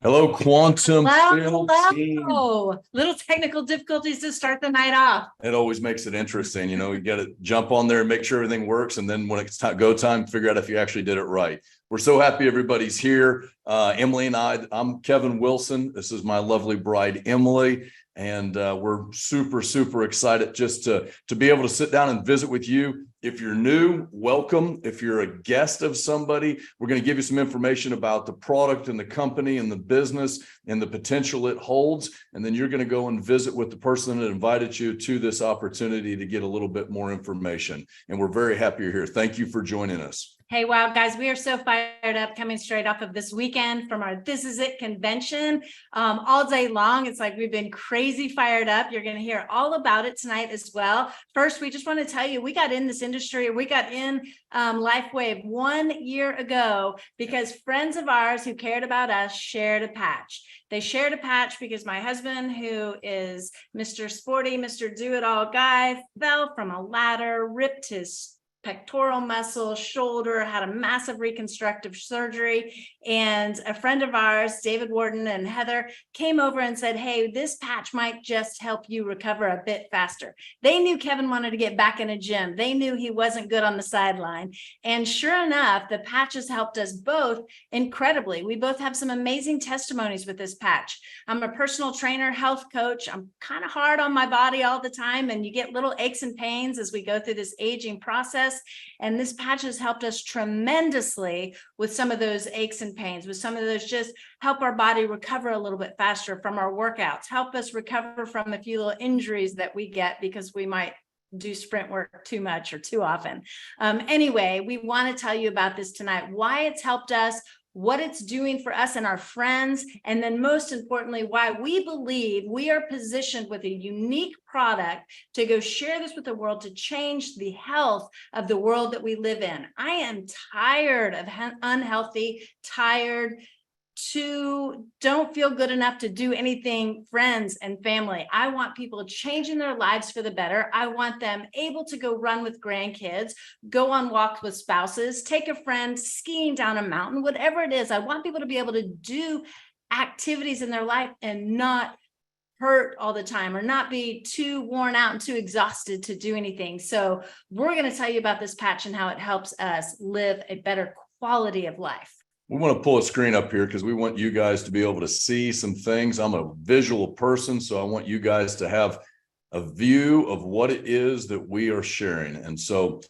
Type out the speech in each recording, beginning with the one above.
Hello, Quantum Hello, Field team. hello. Little technical difficulties to start the night off. It always makes it interesting. You got to jump on there and make sure everything works. And then when it's go time, figure out if you actually did it right. We're so happy everybody's here. Emily and I'm Kevin Wilson. This is my lovely bride, Emily. And we're super, super excited just to be able to sit down and visit with you. If you're new, welcome. If you're a guest of somebody, we're going to give you some information about the product and the company and the business and the potential it holds. And then you're going to go and visit with the person that invited you to this opportunity to get a little bit more information. And we're very happy you're here. Thank you for joining us. Hey, wow, guys, we are so fired up coming straight off of this weekend from our This Is It convention all day long. It's like we've been crazy fired up. You're going to hear all about it tonight as well. First, we just want to tell you, we got in this industry, we got in LifeWave 1 year ago because friends of ours who cared about us shared a patch. They shared a patch because my husband, who is Mr. Sporty, Mr. Do-It-All guy, fell from a ladder, ripped his pectoral muscle, shoulder, had a massive reconstructive surgery. And a friend of ours, David Warden and Heather, came over and said, hey, this patch might just help you recover a bit faster. They knew Kevin wanted to get back in a gym. They knew he wasn't good on the sideline. And sure enough, the patches helped us both incredibly. We both have some amazing testimonies with this patch. I'm a personal trainer, health coach. I'm kind of hard on my body all the time, and you get little aches and pains as we go through this aging process. And this patch has helped us tremendously with some of those aches and pains, with some of those just help our body recover a little bit faster from our workouts, help us recover from a few little injuries that we get because we might do sprint work too much or too often. Anyway, we want to tell you about this tonight, why it's helped us, what it's doing for us and our friends, and then most importantly, why we believe we are positioned with a unique product to go share this with the world to change the health of the world that we live in. I am tired of unhealthy, tired, don't feel good enough to do anything, friends and family. I want people changing their lives for the better. I want them able to go run with grandkids, go on walks with spouses, take a friend skiing down a mountain, whatever it is. I want people to be able to do activities in their life and not hurt all the time or not be too worn out and too exhausted to do anything. So we're going to tell you about this patch and how it helps us live a better quality of life. We want to pull a screen up here because we want you guys to be able to see some things. I'm a visual person, so I want you guys to have a view of what it is that we are sharing. And so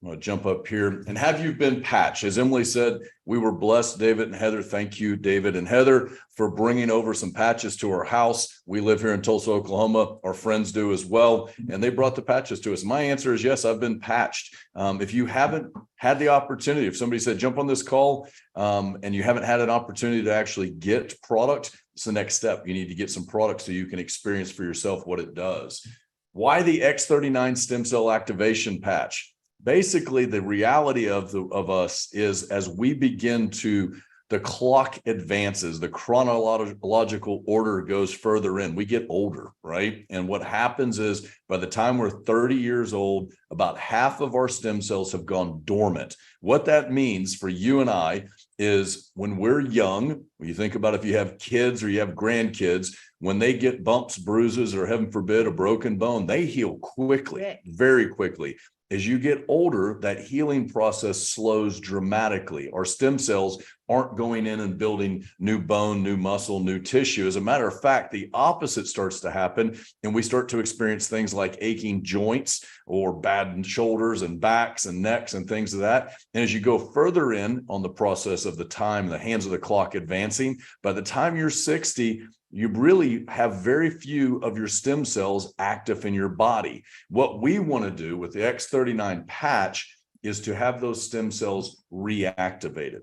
I'm going to jump up here. And have you been patched? As Emily said, we were blessed, David and Heather. Thank you, David and Heather, for bringing over some patches to our house. We live here in Tulsa, Oklahoma. Our friends do as well. And they brought the patches to us. My answer is yes, I've been patched. If you haven't had the opportunity, if somebody said, jump on this call and you haven't had an opportunity to actually get product, it's the next step. You need to get some product so you can experience for yourself what it does. Why the X39 stem cell activation patch? Basically, the reality of us is as we begin to, the clock advances, the chronological order goes further in. We get older, right? And what happens is by the time we're 30 years old, about half of our stem cells have gone dormant. What that means for you and I is when we're young, when you think about if you have kids or you have grandkids, when they get bumps, bruises, or heaven forbid, a broken bone, they heal quickly, very quickly. As you get older, that healing process slows dramatically. Our stem cells aren't going in and building new bone, new muscle, new tissue. As a matter of fact, the opposite starts to happen, and we start to experience things like aching joints or bad shoulders and backs and necks and things of that. And as you go further in on the process of the time, the hands of the clock advancing, by the time you're 60, you really have very few of your stem cells active in your body. What we want to do with the X39 patch is to have those stem cells reactivated.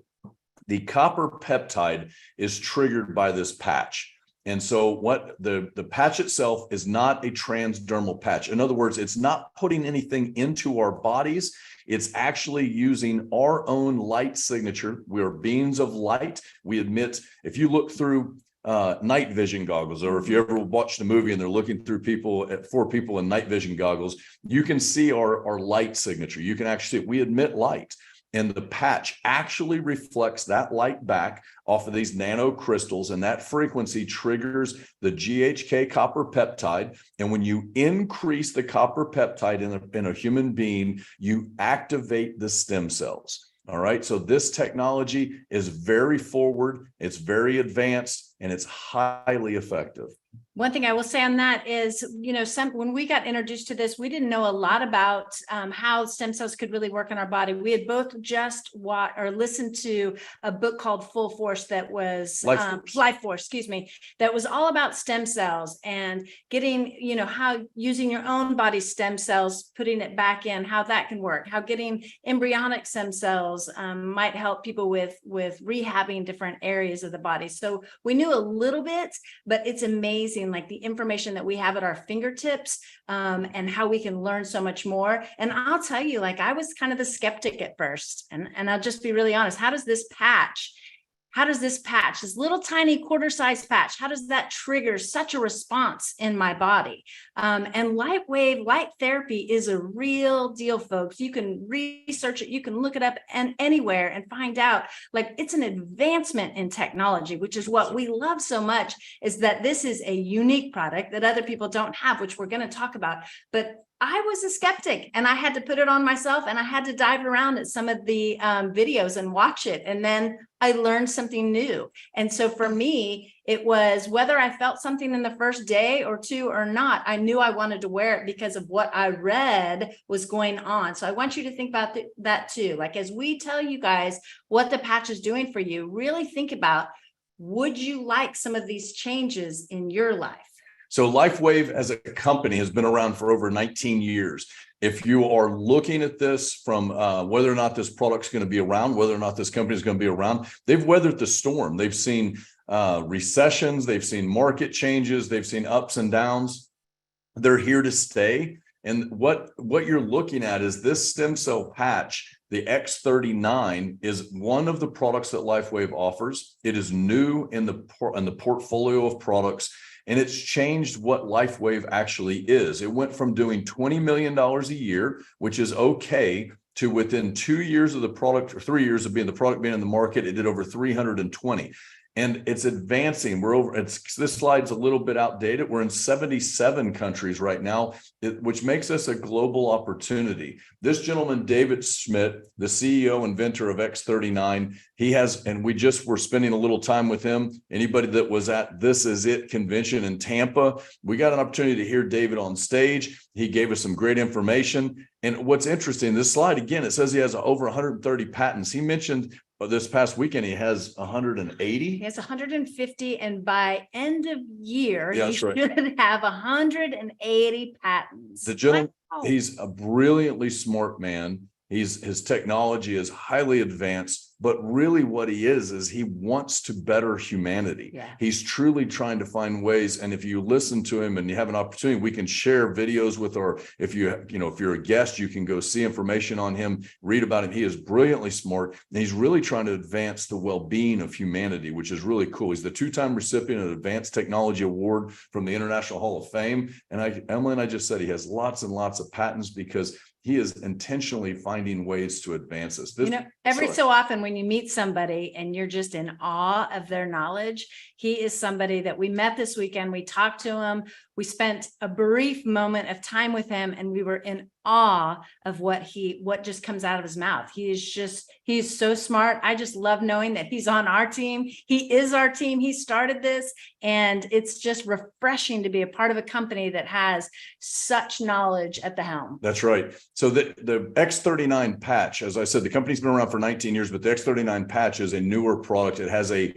The copper peptide is triggered by this patch. And so what the patch itself is not a transdermal patch. In other words, it's not putting anything into our bodies. It's actually using our own light signature. We are beings of light. We admit, if you look through night vision goggles, or if you ever watched a movie and they're looking through four people in night vision goggles, you can see our light signature. You can actually, we emit light. And the patch actually reflects that light back off of these nanocrystals, and that frequency triggers the GHK copper peptide. And when you increase the copper peptide in a human being, you activate the stem cells. All right. So this technology is very forward, it's very advanced, and it's highly effective. One thing I will say on that is, when we got introduced to this, we didn't know a lot about how stem cells could really work in our body. We had both just watched or listened to a book called Full Force that was Life Force, excuse me, that was all about stem cells and getting, how using your own body's stem cells, putting it back in, how that can work, how getting embryonic stem cells might help people with rehabbing different areas of the body. So we knew a little bit, but it's amazing, like the information that we have at our fingertips and how we can learn so much more. And I'll tell you, like, I was kind of the skeptic at first, and I'll just be really honest. How does this patch, this little tiny quarter-size patch, how does that trigger such a response in my body? And light therapy is a real deal, folks. You can research it, you can look it up and anywhere and find out, like, it's an advancement in technology, which is what we love so much, is that this is a unique product that other people don't have, which we're going to talk about. But I was a skeptic, and I had to put it on myself, and I had to dive around at some of the videos and watch it. And then I learned something new. And so for me, it was whether I felt something in the first day or two or not, I knew I wanted to wear it because of what I read was going on. So I want you to think about that too. Like, as we tell you guys what the patch is doing for you, really think about, would you like some of these changes in your life? So LifeWave as a company has been around for over 19 years. If you are looking at this from whether or not this product's going to be around, whether or not this company is going to be around, they've weathered the storm. They've seen recessions, they've seen market changes, they've seen ups and downs. They're here to stay. And what you're looking at is this stem cell patch. The X39 is one of the products that LifeWave offers. It is new in the portfolio of products, and it's changed what LifeWave actually is. It went from doing $20 million a year, which is okay, to within 2 years of the product, or 3 years of the product being in the market, it did over 320. And it's advancing. This slide's a little bit outdated. We're in 77 countries right now, which makes us a global opportunity. This gentleman, David Schmidt, the CEO, inventor of X39, and we just were spending a little time with him. Anybody that was at This Is It convention in Tampa, we got an opportunity to hear David on stage. He gave us some great information. And what's interesting, this slide, again, it says he has over 130 patents. He mentioned this past weekend, he has 180. He has 150, and by end of year, Yeah, he should have 180 patents. The gentleman, he's a brilliantly smart man. His technology is highly advanced, but really what he is he wants to better humanity. Yeah. He's truly trying to find ways. And if you listen to him and you have an opportunity, we can share videos with if you're a guest, you can go see information on him, read about him. He is brilliantly smart, and he's really trying to advance the well-being of humanity, which is really cool. He's the 2-time recipient of the Advanced Technology Award from the International Hall of Fame. And Emily and I just said he has lots and lots of patents because he is intentionally finding ways to advance this. Every so often when you meet somebody and you're just in awe of their knowledge, he is somebody that we met this weekend. We talked to him. We spent a brief moment of time with him, and we were in awe of what just comes out of his mouth. He's so smart. I just love knowing that he's on our team. He is our team. He started this, and it's just refreshing to be a part of a company that has such knowledge at the helm. That's right. So the X39 patch, as I said, the company's been around for 19 years, but the X39 patch is a newer product. It has a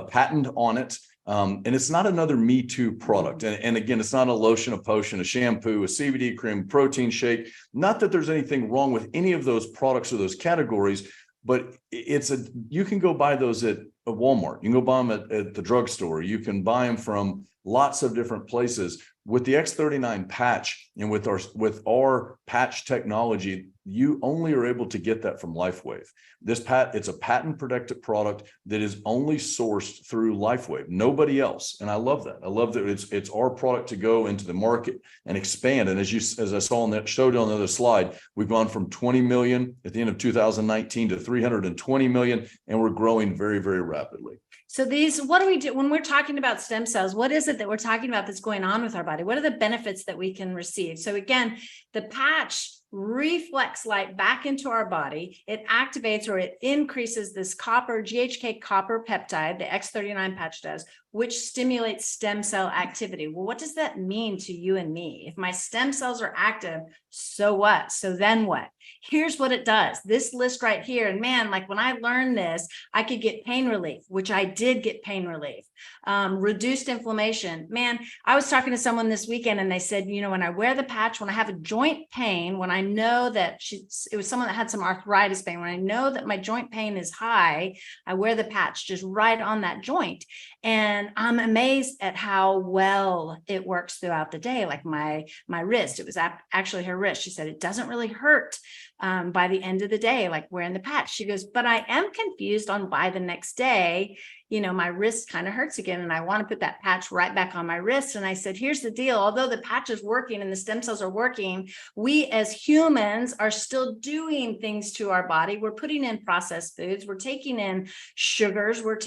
patent on it. And it's not another Me Too product. And again, it's not a lotion, a potion, a shampoo, a CBD cream, protein shake. Not that there's anything wrong with any of those products or those categories, but you can go buy those at Walmart. You can go buy them at the drugstore. You can buy them from lots of different places. with the X39 patch and with our patch technology, you only are able to get that from LifeWave. It's a patent protected product that is only sourced through LifeWave, nobody else. And I love that. I love that it's our product to go into the market and expand. And as I saw on that, showed on the other slide, we've gone from 20 million at the end of 2019 to 320 million, and we're growing very, very rapidly. So what do we do when we're talking about stem cells? What is it that we're talking about that's going on with our body? What are the benefits that we can receive? So again, the patch reflects light back into our body. It activates or it increases this GHK copper peptide, the X39 patch does, which stimulates stem cell activity. Well, what does that mean to you and me? If my stem cells are active, so what? So then what? Here's what it does. This list right here. And man, like when I learned this, I could get pain relief, which I did get pain relief. Reduced inflammation. Man, I was talking to someone this weekend and they said, you know, when I wear the patch, when I have a joint pain, when I know that it was someone that had some arthritis pain, when I know that my joint pain is high, I wear the patch just right on that joint. And I'm amazed at how well it works throughout the day. Like my wrist, it was actually her wrist. She said, it doesn't really hurt by the end of the day, like wearing the patch. She goes, but I am confused on why the next day, you know, my wrist kind of hurts again. And I want to put that patch right back on my wrist. And I said, here's the deal. Although the patch is working and the stem cells are working, we as humans are still doing things to our body. We're putting in processed foods. We're taking in sugars. We're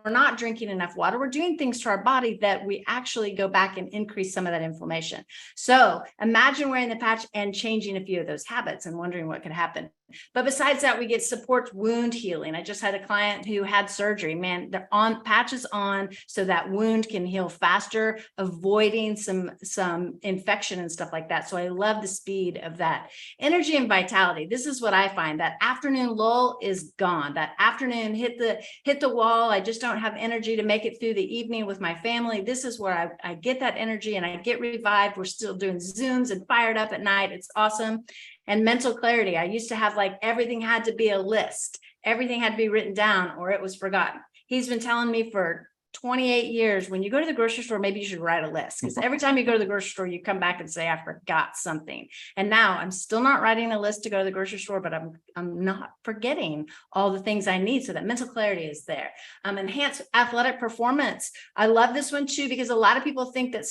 not drinking enough water. We're doing things to our body that we actually go back and increase some of that inflammation. So imagine wearing the patch and changing a few of those habits and wondering what could happen. But besides that, we get support wound healing. I just had a client who had surgery. Man, they're on patches on so that wound can heal faster, avoiding some infection and stuff like that. So I love the speed of that. Energy and vitality. This is what I find. That afternoon lull is gone. That afternoon hit the wall. I just don't have energy to make it through the evening with my family. This is where I get that energy and I get revived. We're still doing Zooms and fired up at night. It's awesome. And mental clarity. I used to have like everything had to be a list. Everything had to be written down or it was forgotten. He's been telling me for 28 years, when you go to the grocery store, maybe you should write a list, because every time you go to the grocery store, you come back and say, I forgot something. And now I'm still not writing a list to go to the grocery store, but I'm not forgetting all the things I need. So that mental clarity is there. Enhanced athletic performance. I love this one too, because a lot of people think that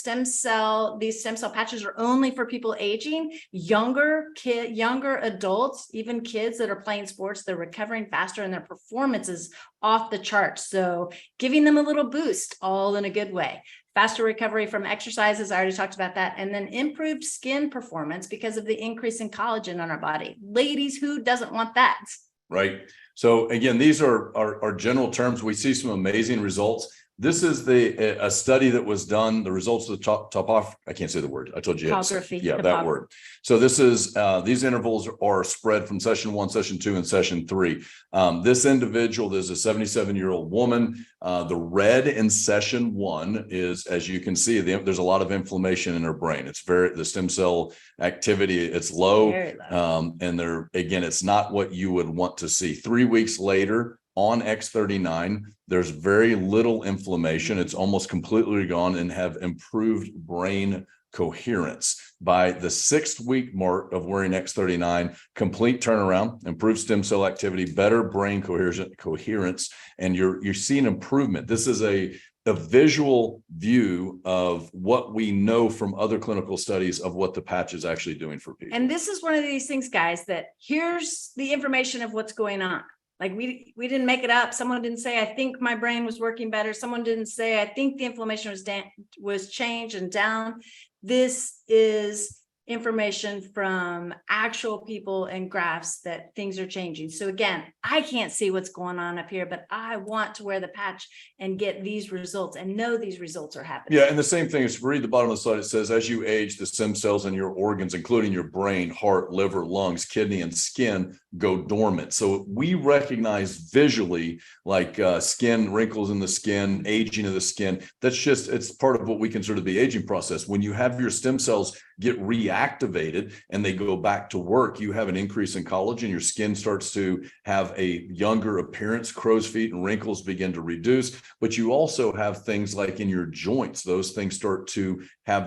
these stem cell patches are only for people aging. Younger adults, even kids that are playing sports, they're recovering faster and their performance is off the charts. So giving them a little boost, all in a good way. Faster recovery from exercises, I already talked about that. And then improved skin performance because of the increase in collagen on our body. Ladies, who doesn't want that? Right. So again, these are general terms. We see some amazing results. This is a study that was done, the results of the I can't say the word. I told you. That word. So this is, these intervals are spread from session 1, session 2, and session 3. This individual, there's a 77-year-old woman. The red in session 1 is, as you can see, there's a lot of inflammation in her brain. The stem cell activity, it's low. And again, it's not what you would want to see. 3 weeks later, on X39, there's very little inflammation. It's almost completely gone and have improved brain coherence. By the 6th week mark of wearing X39, complete turnaround, improved stem cell activity, better brain coherence, and you're seeing improvement. This is a visual view of what we know from other clinical studies of what the patch is actually doing for people. And this is one of these things, guys, that here's the information of what's going on. Like we didn't make it up. Someone didn't say, I think my brain was working better. Someone didn't say, I think the inflammation was changed and down. This is information from actual people and graphs that things are changing. So again, I can't see what's going on up here, but I want to wear the patch and get these results and know these results are happening. Yeah, and the same thing is, read the bottom of the slide. It says, as you age, the stem cells in your organs, including your brain, heart, liver, lungs, kidney, and skin, go dormant. So we recognize visually, like skin, wrinkles in the skin, aging of the skin. It's part of what we consider the aging process. When you have your stem cells get reactivated, activated and they go back to work, you have an increase in collagen. Your skin starts to have a younger appearance. Crow's feet and wrinkles begin to reduce, but you also have things like in your joints, those things start to have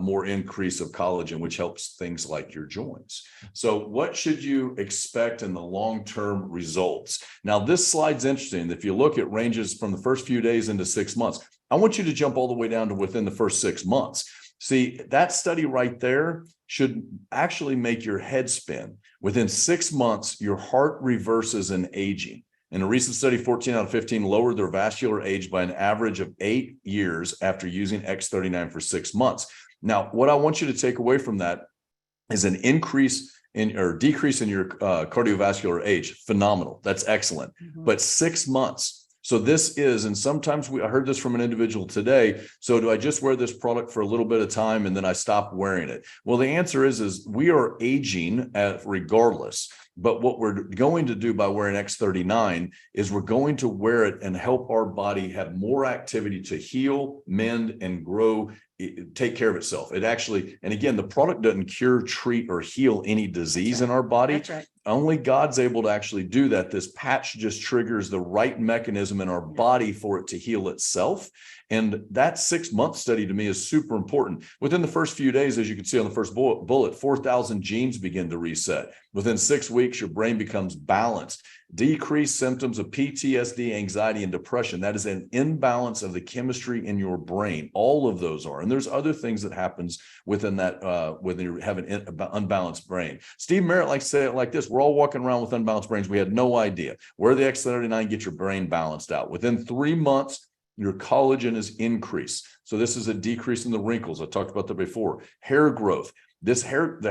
more increase of collagen, which helps things like your joints. So what should you expect in the long-term results? Now, this slide's interesting. If you look, it ranges from the first few days into 6 months. I want you to jump all the way down to within the first 6 months. See, that study right there should actually make your head spin. Within 6 months, your heart reverses in aging. In a recent study, 14 out of 15 lowered their vascular age by an average of 8 years after using X39 for 6 months. Now, what I want you to take away from that is an increase in or decrease in your cardiovascular age. Phenomenal. That's excellent. But 6 months. So this is, and sometimes I heard this from an individual today. So do I just wear this product for a little bit of time and then I stop wearing it? Well, the answer is we are aging regardless. But what we're going to do by wearing X39 is we're going to wear it and help our body have more activity to heal, mend, and grow, take care of itself. It actually, and again, the product doesn't cure, treat, or heal any disease in our body. That's right. Only God's able to actually do that. This patch just triggers the right mechanism in our body for it to heal itself. And that 6-month study to me is super important. Within the first few days, as you can see on the first bullet, 4,000 genes begin to reset. Within 6 weeks, your brain becomes balanced. Decreased symptoms of PTSD, anxiety, and depression. That is an imbalance of the chemistry in your brain. All of those are. And there's other things that happens within that, when you have an unbalanced brain. Steve Merritt likes to say it like this: we're all walking around with unbalanced brains. We had no idea. Wear the X39, get your brain balanced out. Within 3 months, your collagen is increased. So this is a decrease in the wrinkles. I talked about that before. Hair growth. The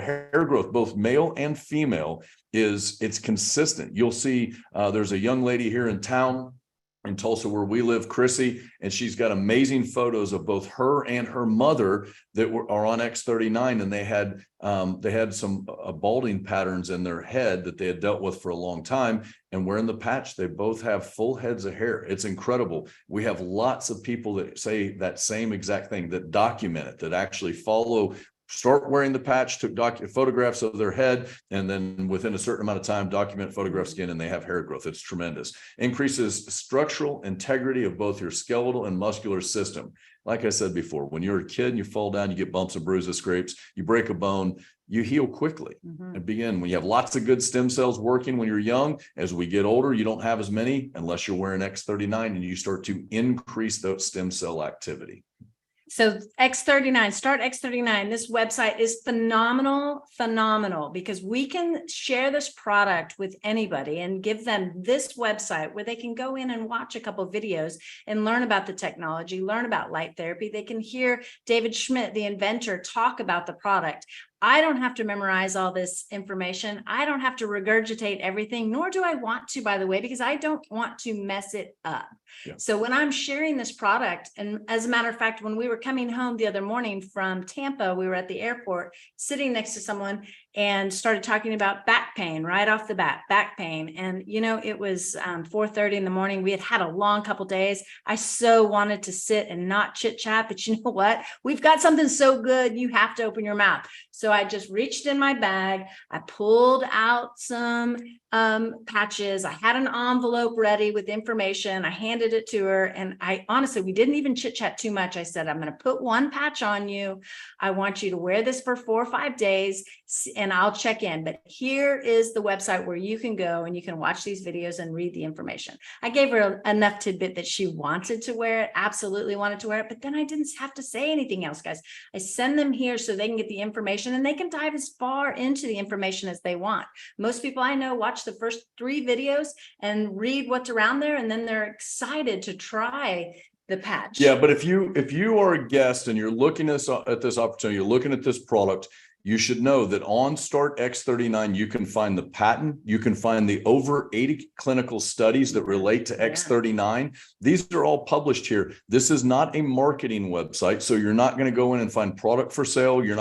hair growth, both male and female, it's consistent. You'll see there's a young lady here in town in Tulsa where we live, Chrissy, and she's got amazing photos of both her and her mother that are on X39, and they had some balding patterns in their head that they had dealt with for a long time. And wearing the patch, they both have full heads of hair. It's incredible. We have lots of people that say that same exact thing, that document it, that actually start wearing the patch, took photographs of their head, and then within a certain amount of time, document photograph skin, and they have hair growth. It's tremendous. Increases structural integrity of both your skeletal and muscular system. Like I said before, when you're a kid and you fall down, you get bumps and bruises, scrapes, you break a bone, you heal quickly. And when you have lots of good stem cells working when you're young. As we get older, you don't have as many unless you're wearing X39, and you start to increase those stem cell activity. So X39, start X39. This website is phenomenal, because we can share this product with anybody and give them this website where they can go in and watch a couple of videos and learn about the technology, learn about light therapy. They can hear David Schmidt, the inventor, talk about the product. I don't have to memorize all this information. I don't have to regurgitate everything, nor do I want to, by the way, because I don't want to mess it up. Yeah. So when I'm sharing this product, and as a matter of fact, when we were coming home the other morning from Tampa, we were at the airport sitting next to someone and started talking about back pain right off the bat, back pain. And, it was 4:30 in the morning. We had a long couple days. I so wanted to sit and not chit chat, but you know what? We've got something so good. You have to open your mouth. So I just reached in my bag. I pulled out some patches. I had an envelope ready with information. I handed it to her. And we didn't even chit chat too much. I said, I'm going to put one patch on you. I want you to wear this for 4 or 5 days and I'll check in. But here is the website where you can go and you can watch these videos and read the information. I gave her enough tidbit that she wanted to wear it, absolutely wanted to wear it. But then I didn't have to say anything else, guys. I send them here so they can get the information and they can dive as far into the information as they want. Most people I know watch the first 3 videos and read what's around there, and then they're excited to try the patch. Yeah, but if you are a guest and you're looking at this opportunity, you're looking at this product, you should know that on Start X39, you can find the patent, you can find the over 80 clinical studies that relate to X39. These are all published here. This is not a marketing website, so you're not going to go in and find product for sale. You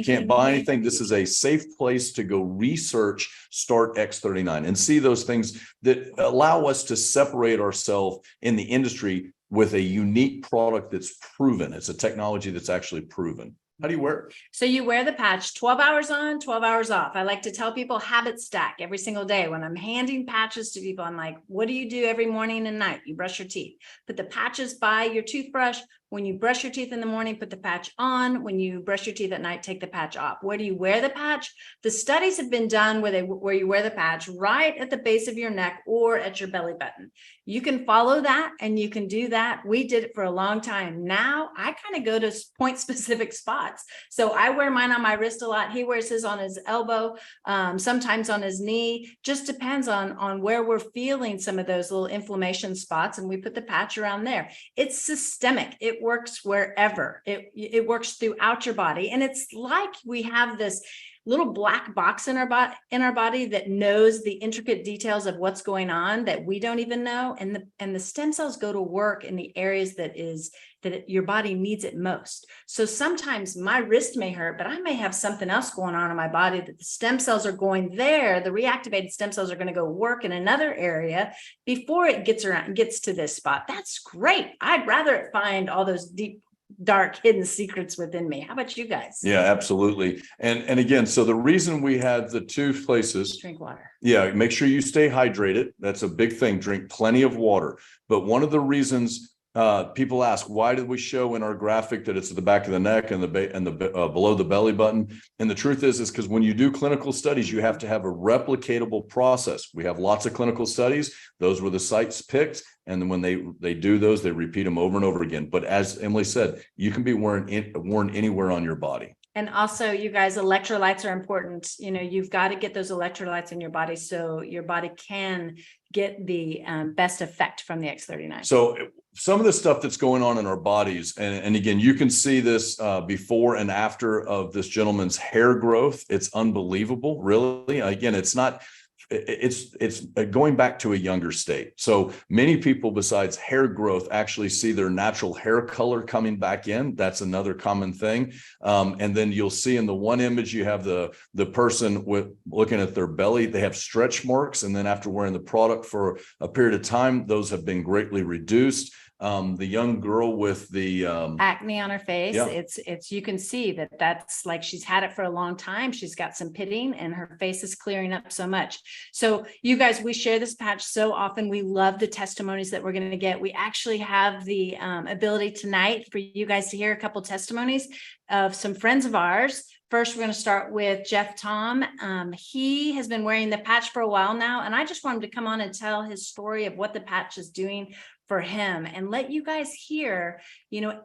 can't buy anything. This is a safe place to go research Start X39 and see those things that allow us to separate ourselves in the industry with a unique product that's proven. It's a technology that's actually proven. How do you wear it? So you wear the patch 12 hours on, 12 hours off. I like to tell people habit stack every single day. When I'm handing patches to people, I'm like, what do you do every morning and night? You brush your teeth. Put the patches by your toothbrush. When you brush your teeth in the morning, put the patch on. When you brush your teeth at night, take the patch off. Where do you wear the patch? The studies have been done where you wear the patch right at the base of your neck or at your belly button. You can follow that and you can do that. We did it for a long time. Now I kind of go to point specific spots. So I wear mine on my wrist a lot. He wears his on his elbow, sometimes on his knee. Just depends on where we're feeling some of those little inflammation spots, and we put the patch around there. It's systemic. It works wherever. It works throughout your body, and it's like we have this little black box in our body that knows the intricate details of what's going on that we don't even know, and the stem cells go to work in the areas that your body needs it most. So sometimes my wrist may hurt, but I may have something else going on in my body that the stem cells are going there. The reactivated stem cells are going to go work in another area before it gets to this spot. That's great. I'd rather find all those deep, dark, hidden secrets within me. How about you guys? Yeah, absolutely. And again, so the reason we have the two places, Drink water. yeah, make sure you stay hydrated. That's a big thing. Drink plenty of water. But one of the reasons people ask, why did we show in our graphic that it's at the back of the neck and below the belly button? And the truth is because when you do clinical studies, you have to have a replicatable process. We have lots of clinical studies. Those were the sites picked. And then when they do those, they repeat them over and over again. But as Emily said, you can be worn anywhere on your body. And also, you guys, electrolytes are important. You know, you've got to get those electrolytes in your body so your body can get the best effect from the X39. So some of the stuff that's going on in our bodies, and again, you can see this before and after of this gentleman's hair growth. It's unbelievable, really. Again, it's going back to a younger state. So many people besides hair growth actually see their natural hair color coming back in. That's another common thing. And then you'll see in the one image, you have the person looking at their belly, they have stretch marks. And then after wearing the product for a period of time, those have been greatly reduced. The young girl with the acne on her face. Yeah. It's you can see that's like she's had it for a long time. She's got some pitting and her face is clearing up so much. So you guys, we share this patch so often. We love the testimonies that we're going to get. We actually have the ability tonight for you guys to hear a couple testimonies of some friends of ours. First, we're going to start with Jeff Tom. He has been wearing the patch for a while now, and I just want him to come on and tell his story of what the patch is doing for him and let you guys hear, you know,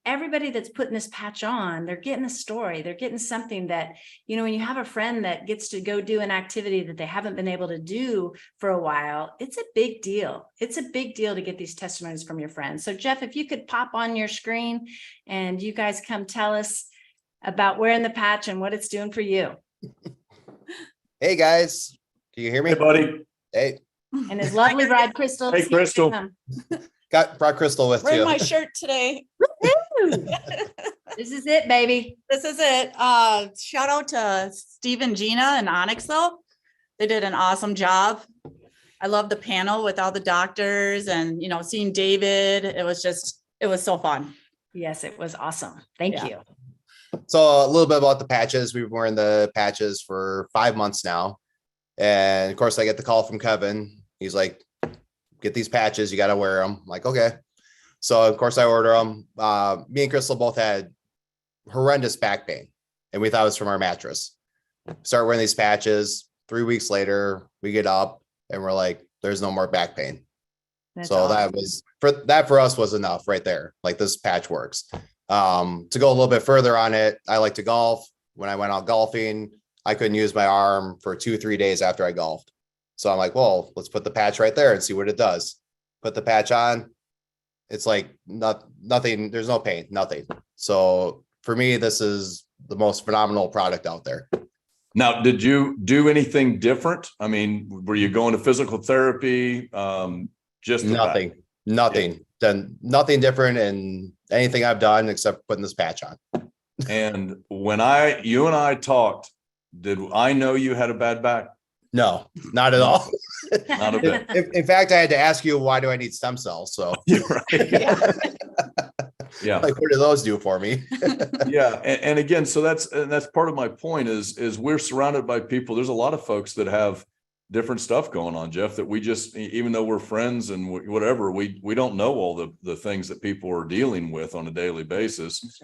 everybody that's putting this patch on, they're getting a story. They're getting something that, you know, when you have a friend that gets to go do an activity that they haven't been able to do for a while, it's a big deal. It's a big deal to get these testimonies from your friends. So Jeff, if you could pop on your screen and you guys come tell us about wearing the patch and what it's doing for you. Hey guys, can you hear me? Hey, buddy. Hey, And his lovely bride, Crystal. Hey, Crystal. brought Crystal with Wearing you. my shirt today. This is it, baby. This is it. Shout out to Steve and Gina and Onyx though. They did an awesome job. I love the panel with all the doctors and, you know, seeing David. It was so fun. Yes, it was awesome. Thank Yeah. you. So a little bit about the patches. We've been wearing the patches for 5 months now. And of course I get the call from Kevin. He's like, get these patches, you got to wear them. I'm like, okay. So of course I order them. Me and Crystal both had horrendous back pain and we thought it was from our mattress. Start wearing these patches. 3 weeks later, we get up and we're like, there's no more back pain. That's So awesome. that for us was enough right there. Like this patch works. To go a little bit further on it, I like to golf. When I went out golfing, I couldn't use my arm for 2-3 days after I golfed. So I'm like, well, let's put the patch right there and see what it does. Put the patch on. It's like nothing. There's no pain, nothing. So for me, this is the most phenomenal product out there. Now, did you do anything different? I mean, were you going to physical therapy? Just the Nothing. Done nothing different in anything I've done except putting this patch on. And when you and I talked, did I know you had a bad back? No, not at all. Not a bit. In fact, I had to ask you, why do I need stem cells? So You're right. Yeah. Like, what do those do for me? Yeah. And again, so that's part of my point is we're surrounded by people. There's a lot of folks that have different stuff going on, Jeff, that we just, even though we're friends and whatever, we don't know all the things that people are dealing with on a daily basis.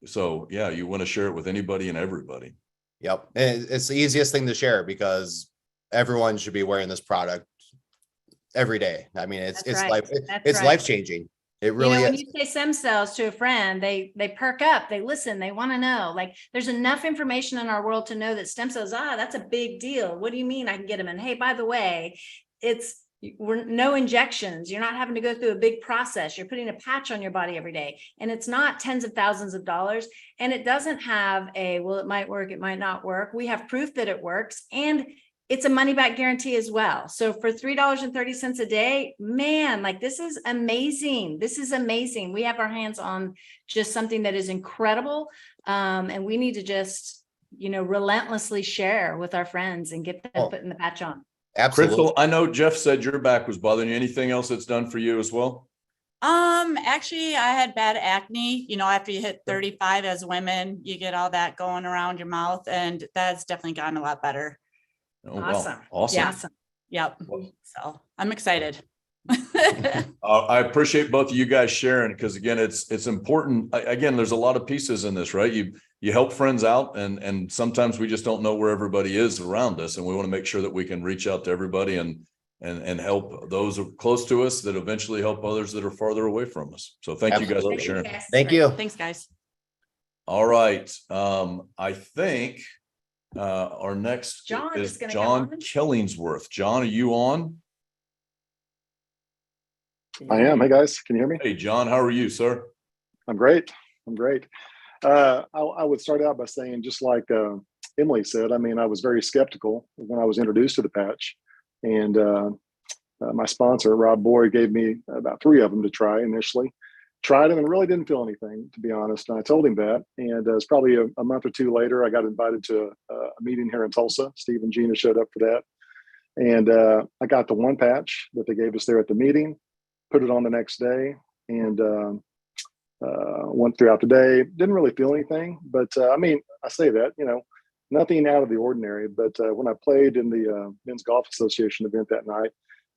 So yeah, you want to share it with anybody and everybody. Yep. And it's the easiest thing to share because everyone should be wearing this product every day. I mean, it's That's right. That's it's right. life changing. It really when is. you say stem cells to a friend, they perk up, they listen, they want to know. Like, there's enough information in our world to know that stem cells, that's a big deal. What do you mean I can get them? And hey, by the way, we're no injections. You're not having to go through a big process. You're putting a patch on your body every day, and it's not tens of thousands of dollars. And it doesn't have well, it might work, it might not work. We have proof that it works, and it's a money back guarantee as well. So for $3.30 a day, man, like, this is amazing. This is amazing. We have our hands on just something that is incredible. And we need to just, relentlessly share with our friends and get them putting the patch on. Absolutely. Crystal, I know Jeff said your back was bothering you. Anything else that's done for you as well? Actually, I had bad acne. After you hit 35 as women, you get all that going around your mouth, and that's definitely gotten a lot better. Oh, Awesome. wow. Awesome. Yeah. Awesome. Yep. So I'm excited. I appreciate both of you guys sharing, because again, it's important. Again, there's a lot of pieces in this, right? You help friends out, and sometimes we just don't know where everybody is around us, and we want to make sure that we can reach out to everybody and help those who are close to us, that eventually help others that are farther away from us. So thank you guys for sharing. Thank you. Thanks, guys. All right. I think our next John is is gonna John come on. Killingsworth. John, are you on? I am. Hey guys, can you hear me? Hey, John, how are you, sir? I'm great. I'm great. I would start out by saying, just like Emily said, I mean, I was very skeptical when I was introduced to the patch, and my sponsor, Rob Boyd, gave me about 3 of them to try initially. Tried them and really didn't feel anything, to be honest. And I told him that. And it was probably a month or 2 later, I got invited to a meeting here in Tulsa. Steve and Gina showed up for that. And I got the one patch that they gave us there at the meeting, put it on the next day, and went throughout the day. Didn't really feel anything. But I mean, I say that, nothing out of the ordinary. But when I played in the Men's Golf Association event that night,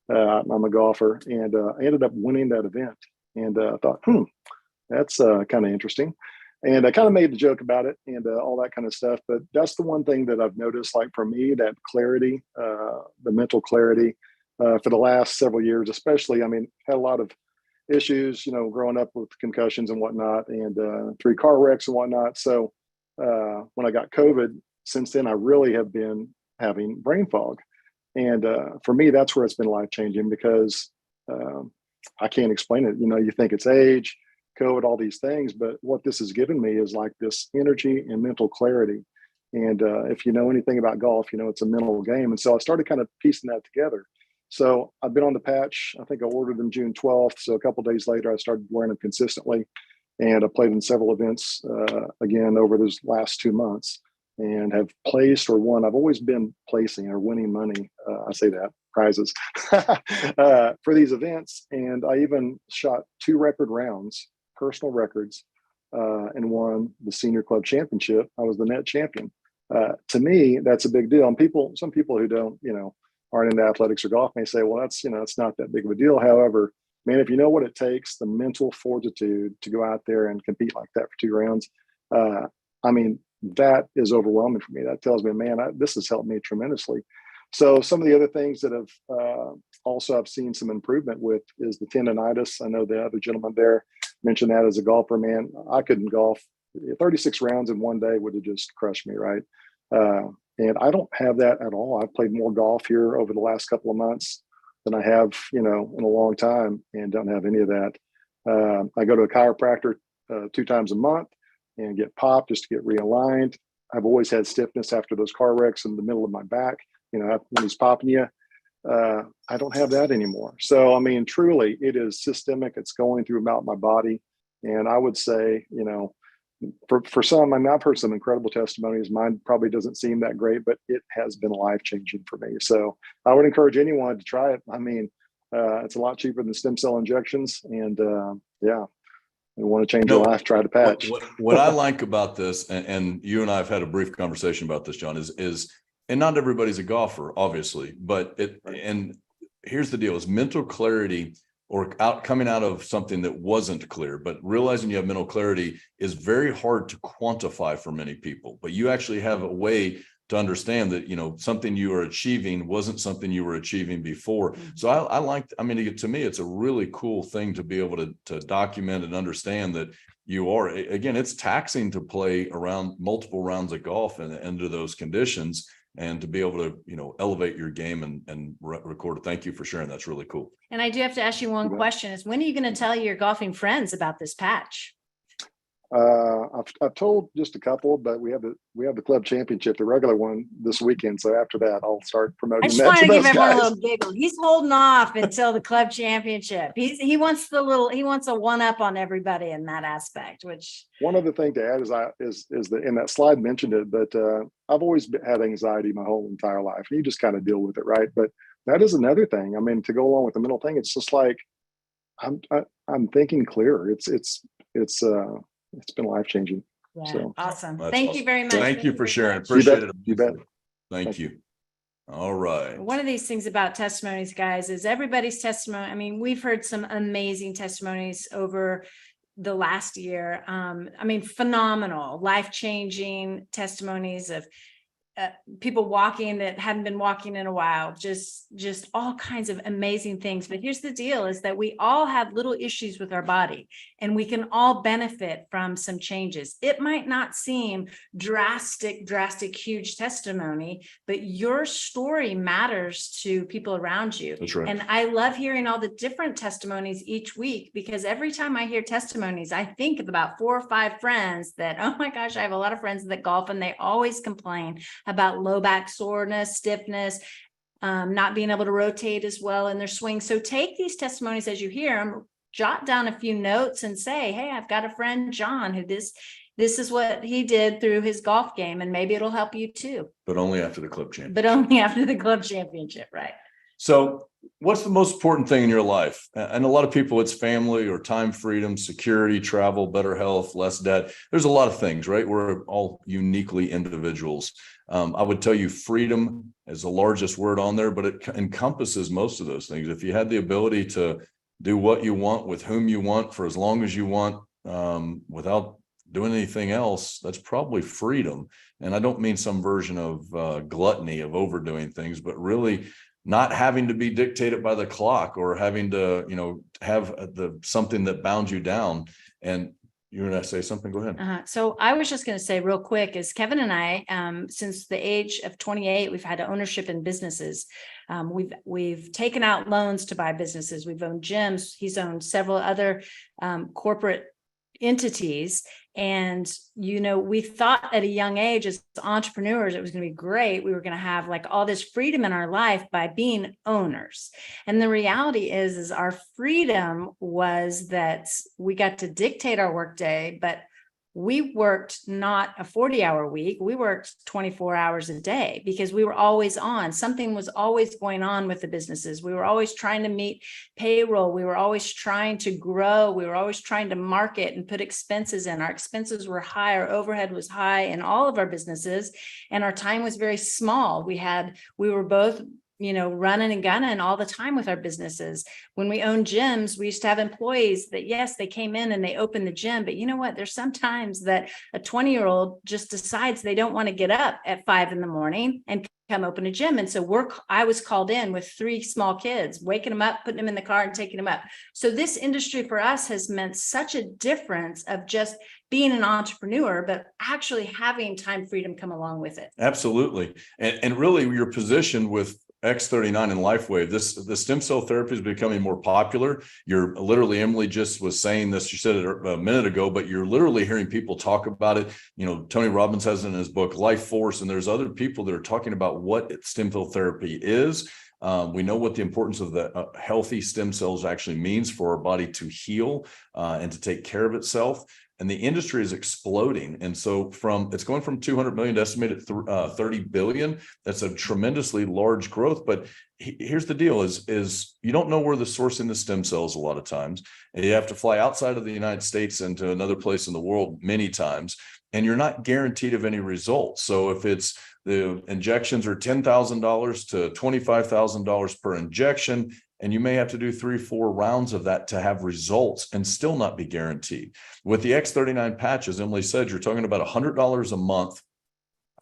I'm a golfer, and I ended up winning that event. And I thought, that's kind of interesting. And I kind of made the joke about it and all that kind of stuff. But that's the one thing that I've noticed, like for me, that clarity, the mental clarity for the last several years, especially. I mean, had a lot of issues, growing up with concussions and whatnot, and 3 car wrecks and whatnot. So when I got COVID, since then, I really have been having brain fog. And for me, that's where it's been life-changing, because I can't explain it. You think it's age, COVID, all these things, but what this has given me is like this energy and mental clarity. And if you know anything about golf, it's a mental game. And so I started kind of piecing that together. So I've been on the patch. I think I ordered them June 12th. So a couple of days later, I started wearing them consistently. And I played in several events again over those last 2 months, and have placed or won. I've always been placing or winning money. I say that, prizes for these events. And I even shot 2 record rounds, personal records, and won the senior club championship. I was the net champion. To me, that's a big deal. And some people who don't, aren't into athletics or golf may say, well, that's, it's not that big of a deal. However, man, if you know what it takes, the mental fortitude to go out there and compete like that for 2 rounds, I mean, that is overwhelming for me. That tells me, man, this has helped me tremendously. So some of the other things that have also I've seen some improvement with is the tendonitis. I know the other gentleman there mentioned that as a golfer. Man, I couldn't golf. 36 rounds in one day would have just crushed me, right? And I don't have that at all. I've played more golf here over the last couple of months than I have, in a long time, and don't have any of that. I go to a chiropractor 2 times a month and get popped just to get realigned. I've always had stiffness after those car wrecks in the middle of my back. When he's popping you, I don't have that anymore. So, I mean, truly, it is systemic. It's going through about my body. And I would say, for some, I mean, I've heard some incredible testimonies. Mine probably doesn't seem that great, but it has been life-changing for me. So I would encourage anyone to try it. I mean, it's a lot cheaper than stem cell injections. And yeah, You want to change your No, life, try the patch. What I like about this, and you and I have had a brief conversation about this, John, is, and not everybody's a golfer, obviously, but and here's the deal: is mental clarity or coming out of something that wasn't clear, but realizing you have mental clarity is very hard to quantify for many people. But you actually have a way to understand that, something you are achieving wasn't something you were achieving before. So I like, to me, it's a really cool thing to be able to document and understand that you are, again, it's taxing to play around multiple rounds of golf and under those conditions, and to be able to, elevate your game and record it. Thank you for sharing. That's really cool. And I do have to ask you one You bet. question is, when are you going to tell your golfing friends about this patch? I've told just a couple, but we have the club championship, the regular one this weekend. So after that, I'll start promoting I just that want to to give those everyone a guys. little giggle. He's holding off until the club championship. He wants he wants a one up on everybody in that aspect, which One other thing to add is that in that slide mentioned it, but I've always had anxiety my whole entire life. And you just kind of deal with it, right? But that is another thing. I mean, to go along with the mental thing, it's just like I'm thinking clearer. It's been life changing. yeah, So awesome. That's Thank awesome. you very much. Thank you for sharing. much. Appreciate bet. it. You bet. Thank you. All right. One of these things about testimonies, guys, is everybody's testimony. I mean, we've heard some amazing testimonies over the last year. Phenomenal, life-changing testimonies of people walking that hadn't been walking in a while, just all kinds of amazing things. But here's the deal, is that we all have little issues with our body, and we can all benefit from some changes. It might not seem drastic, huge testimony, but your story matters to people around you. That's right. And I love hearing all the different testimonies each week, because every time I hear testimonies, I think of about 4 or 5 friends that, oh my gosh, I have a lot of friends that golf, and they always complain about low back soreness, stiffness, not being able to rotate as well in their swing. So take these testimonies as you hear them, jot down a few notes and say, hey, I've got a friend, John, who this is what he did through his golf game, and maybe it'll help you too. But only after the club championship. But only after the club championship, right? So what's the most important thing in your life? And a lot of people, it's family or time freedom, security, travel, better health, less debt. There's a lot of things, right? We're all uniquely individuals. I would tell you freedom is the largest word on there, but it encompasses most of those things. If you had the ability to do what you want with whom you want for as long as you want, without doing anything else, that's probably freedom. And I don't mean some version of gluttony of overdoing things, but really not having to be dictated by the clock or having to, have something that bounds you down. And you're going to say something, go ahead. So I was just going to say real quick is Kevin and I, since the age of 28, we've had ownership in businesses. We've taken out loans to buy businesses. We've owned gyms. He's owned several other corporate entities. And, we thought at a young age as entrepreneurs, it was going to be great. We were going to have like all this freedom in our life by being owners. And the reality is our freedom was that we got to dictate our workday, but we worked not a 40-hour week. We worked 24 hours a day because we were always on. Something was always going on with the businesses. We were always trying to meet payroll. We were always trying to grow. We were always trying to market and put expenses in. Our expenses were high. Our overhead was high in all of our businesses, and our time was very small. We were both running and gunning all the time with our businesses. When we owned gyms, we used to have employees that, yes, they came in and they opened the gym, but you know what? There's sometimes that a 20-year-old just decides they don't want to get up at 5 a.m. and come open a gym. And so I was called in with 3 small kids, waking them up, putting them in the car and taking them up. So this industry for us has meant such a difference of just being an entrepreneur, but actually having time freedom come along with it. Absolutely. And really your position with X39 and LifeWave, the stem cell therapy is becoming more popular. You're literally, Emily just was saying this, she said it a minute ago, but you're literally hearing people talk about it. Tony Robbins has it in his book, Life Force, and there's other people that are talking about what stem cell therapy is. We know what the importance of the healthy stem cells actually means for our body to heal and to take care of itself. and the industry is exploding. And so it's going from 200 million to estimated 30 billion. That's a tremendously large growth. But here's the deal is you don't know where they're sourcing the stem cells a lot of times. And you have to fly outside of the United States and to another place in the world many times. And you're not guaranteed of any results. So if it's the injections are $10,000 to $25,000 per injection, and you may have to do 3-4 rounds of that to have results and still not be guaranteed. With the X39 patches, Emily said, you're talking about $100 a month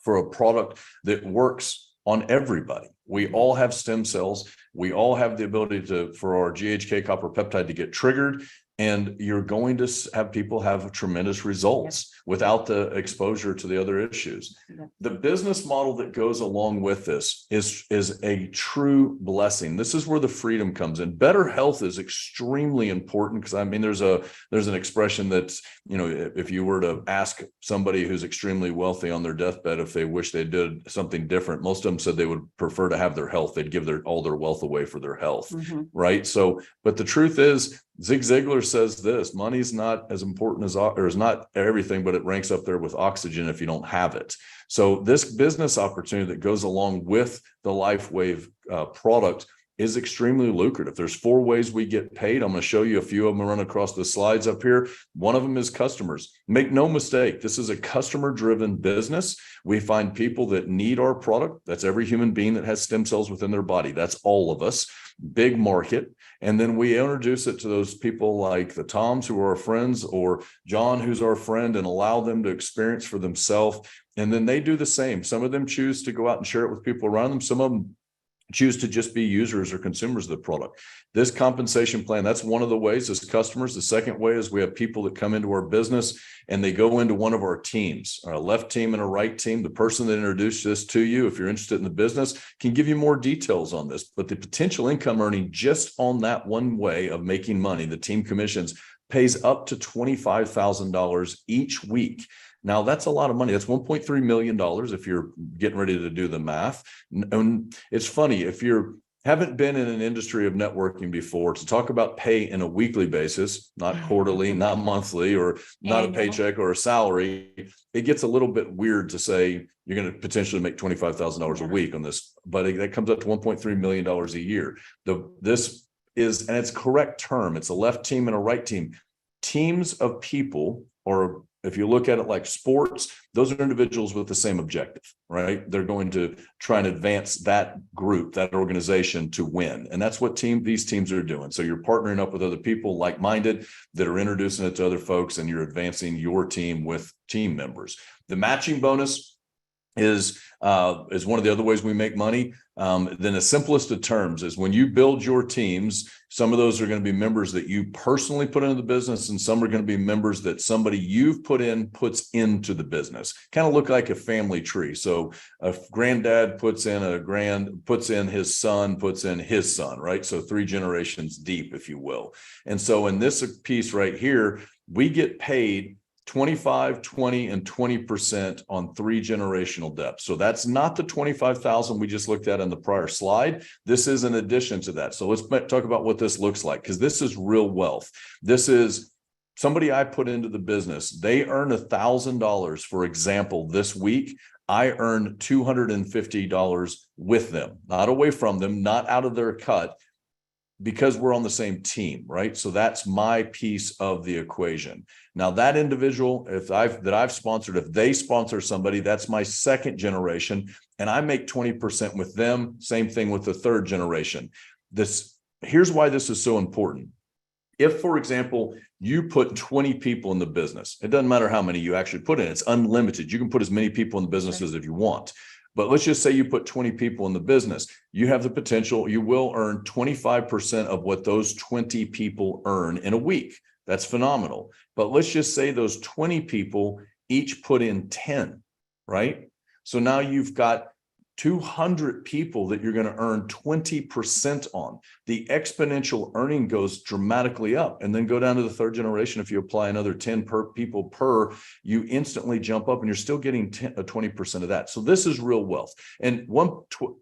for a product that works on everybody. We all have stem cells. We all have the ability for our GHK copper peptide to get triggered. And you're going to have people have tremendous results without the exposure to the other issues. The business model that goes along with this is a true blessing. This is where the freedom comes in. Better health is extremely important because I mean, there's an expression that's, you know, if you were to ask somebody who's extremely wealthy on their deathbed if they wish they did something different, most of them said they would prefer to have their health. They'd give all their wealth away for their health, right? So, but the truth is, Zig Ziglar says this: money's not as important as, or is not everything, but it ranks up there with oxygen if you don't have it. So this business opportunity that goes along with the LifeWave product is extremely lucrative. There's 4 ways we get paid. I'm going to show you a few of them run across the slides up here. One of them is customers. Make no mistake, this is a customer-driven business. We find people that need our product. That's every human being that has stem cells within their body. That's all of us. Big market. And then we introduce it to those people like the Toms who are our friends, or John who's our friend, and allow them to experience for themselves. And then they do the same. Some of them choose to go out and share it with people around them. Some of them choose to just be users or consumers of the product. This compensation plan, that's one of the ways as customers. The second way is we have people that come into our business and they go into one of our teams, a left team and a right team. The person that introduced this to you, if you're interested in the business, can give you more details on this. But the potential income earning just on that one way of making money, the team commissions, pays up to $25,000 each week. Now, that's a lot of money. That's $1.3 million if you're getting ready to do the math. And it's funny, if you haven't been in an industry of networking before, to talk about pay in a weekly basis, not quarterly, not monthly, or not a paycheck or a salary, it gets a little bit weird to say you're going to potentially make $25,000 a week on this, but that comes up to $1.3 million a year. This is, and it's a correct term, it's a left team and a right team. Teams of people, or if you look at it like sports, those are individuals with the same objective, right? They're going to try and advance that group, that organization to win. And that's what these teams are doing. So you're partnering up with other people like-minded that are introducing it to other folks, and you're advancing your team with team members. The matching bonus is one of the other ways we make money. Then the simplest of terms is when you build your teams, some of those are going to be members that you personally put into the business, and some are going to be members that somebody you've puts into the business. Kind of look like a family tree. So a granddad puts in his son, right? So 3 generations deep, if you will. And so in this piece right here, we get paid 25, 20, and 20% on 3 generational depths. So that's not the 25,000 we just looked at in the prior slide. This is in addition to that. So let's talk about what this looks like, because this is real wealth. This is somebody I put into the business. They earn $1,000, for example, this week. I earn $250 with them, not away from them, not out of their cut, because we're on the same team, right? So that's my piece of the equation. Now that individual, that I've sponsored, if they sponsor somebody, that's my 2nd generation, and I make 20% with them. Same thing with the 3rd generation. Here's why this is so important. If, for example, you put 20 people in the business, it doesn't matter how many you actually put in, it's unlimited. You can put as many people in the business as if you want. But let's just say you put 20 people in the business. You have the potential, you will earn 25% of what those 20 people earn in a week. That's phenomenal. But let's just say those 20 people each put in 10, right? So now you've got 200 people that you're going to earn 20% on. The exponential earning goes dramatically up, and then go down to the 3rd generation. If you apply another 10 people per, you instantly jump up, and you're still getting 20% of that. So this is real wealth. And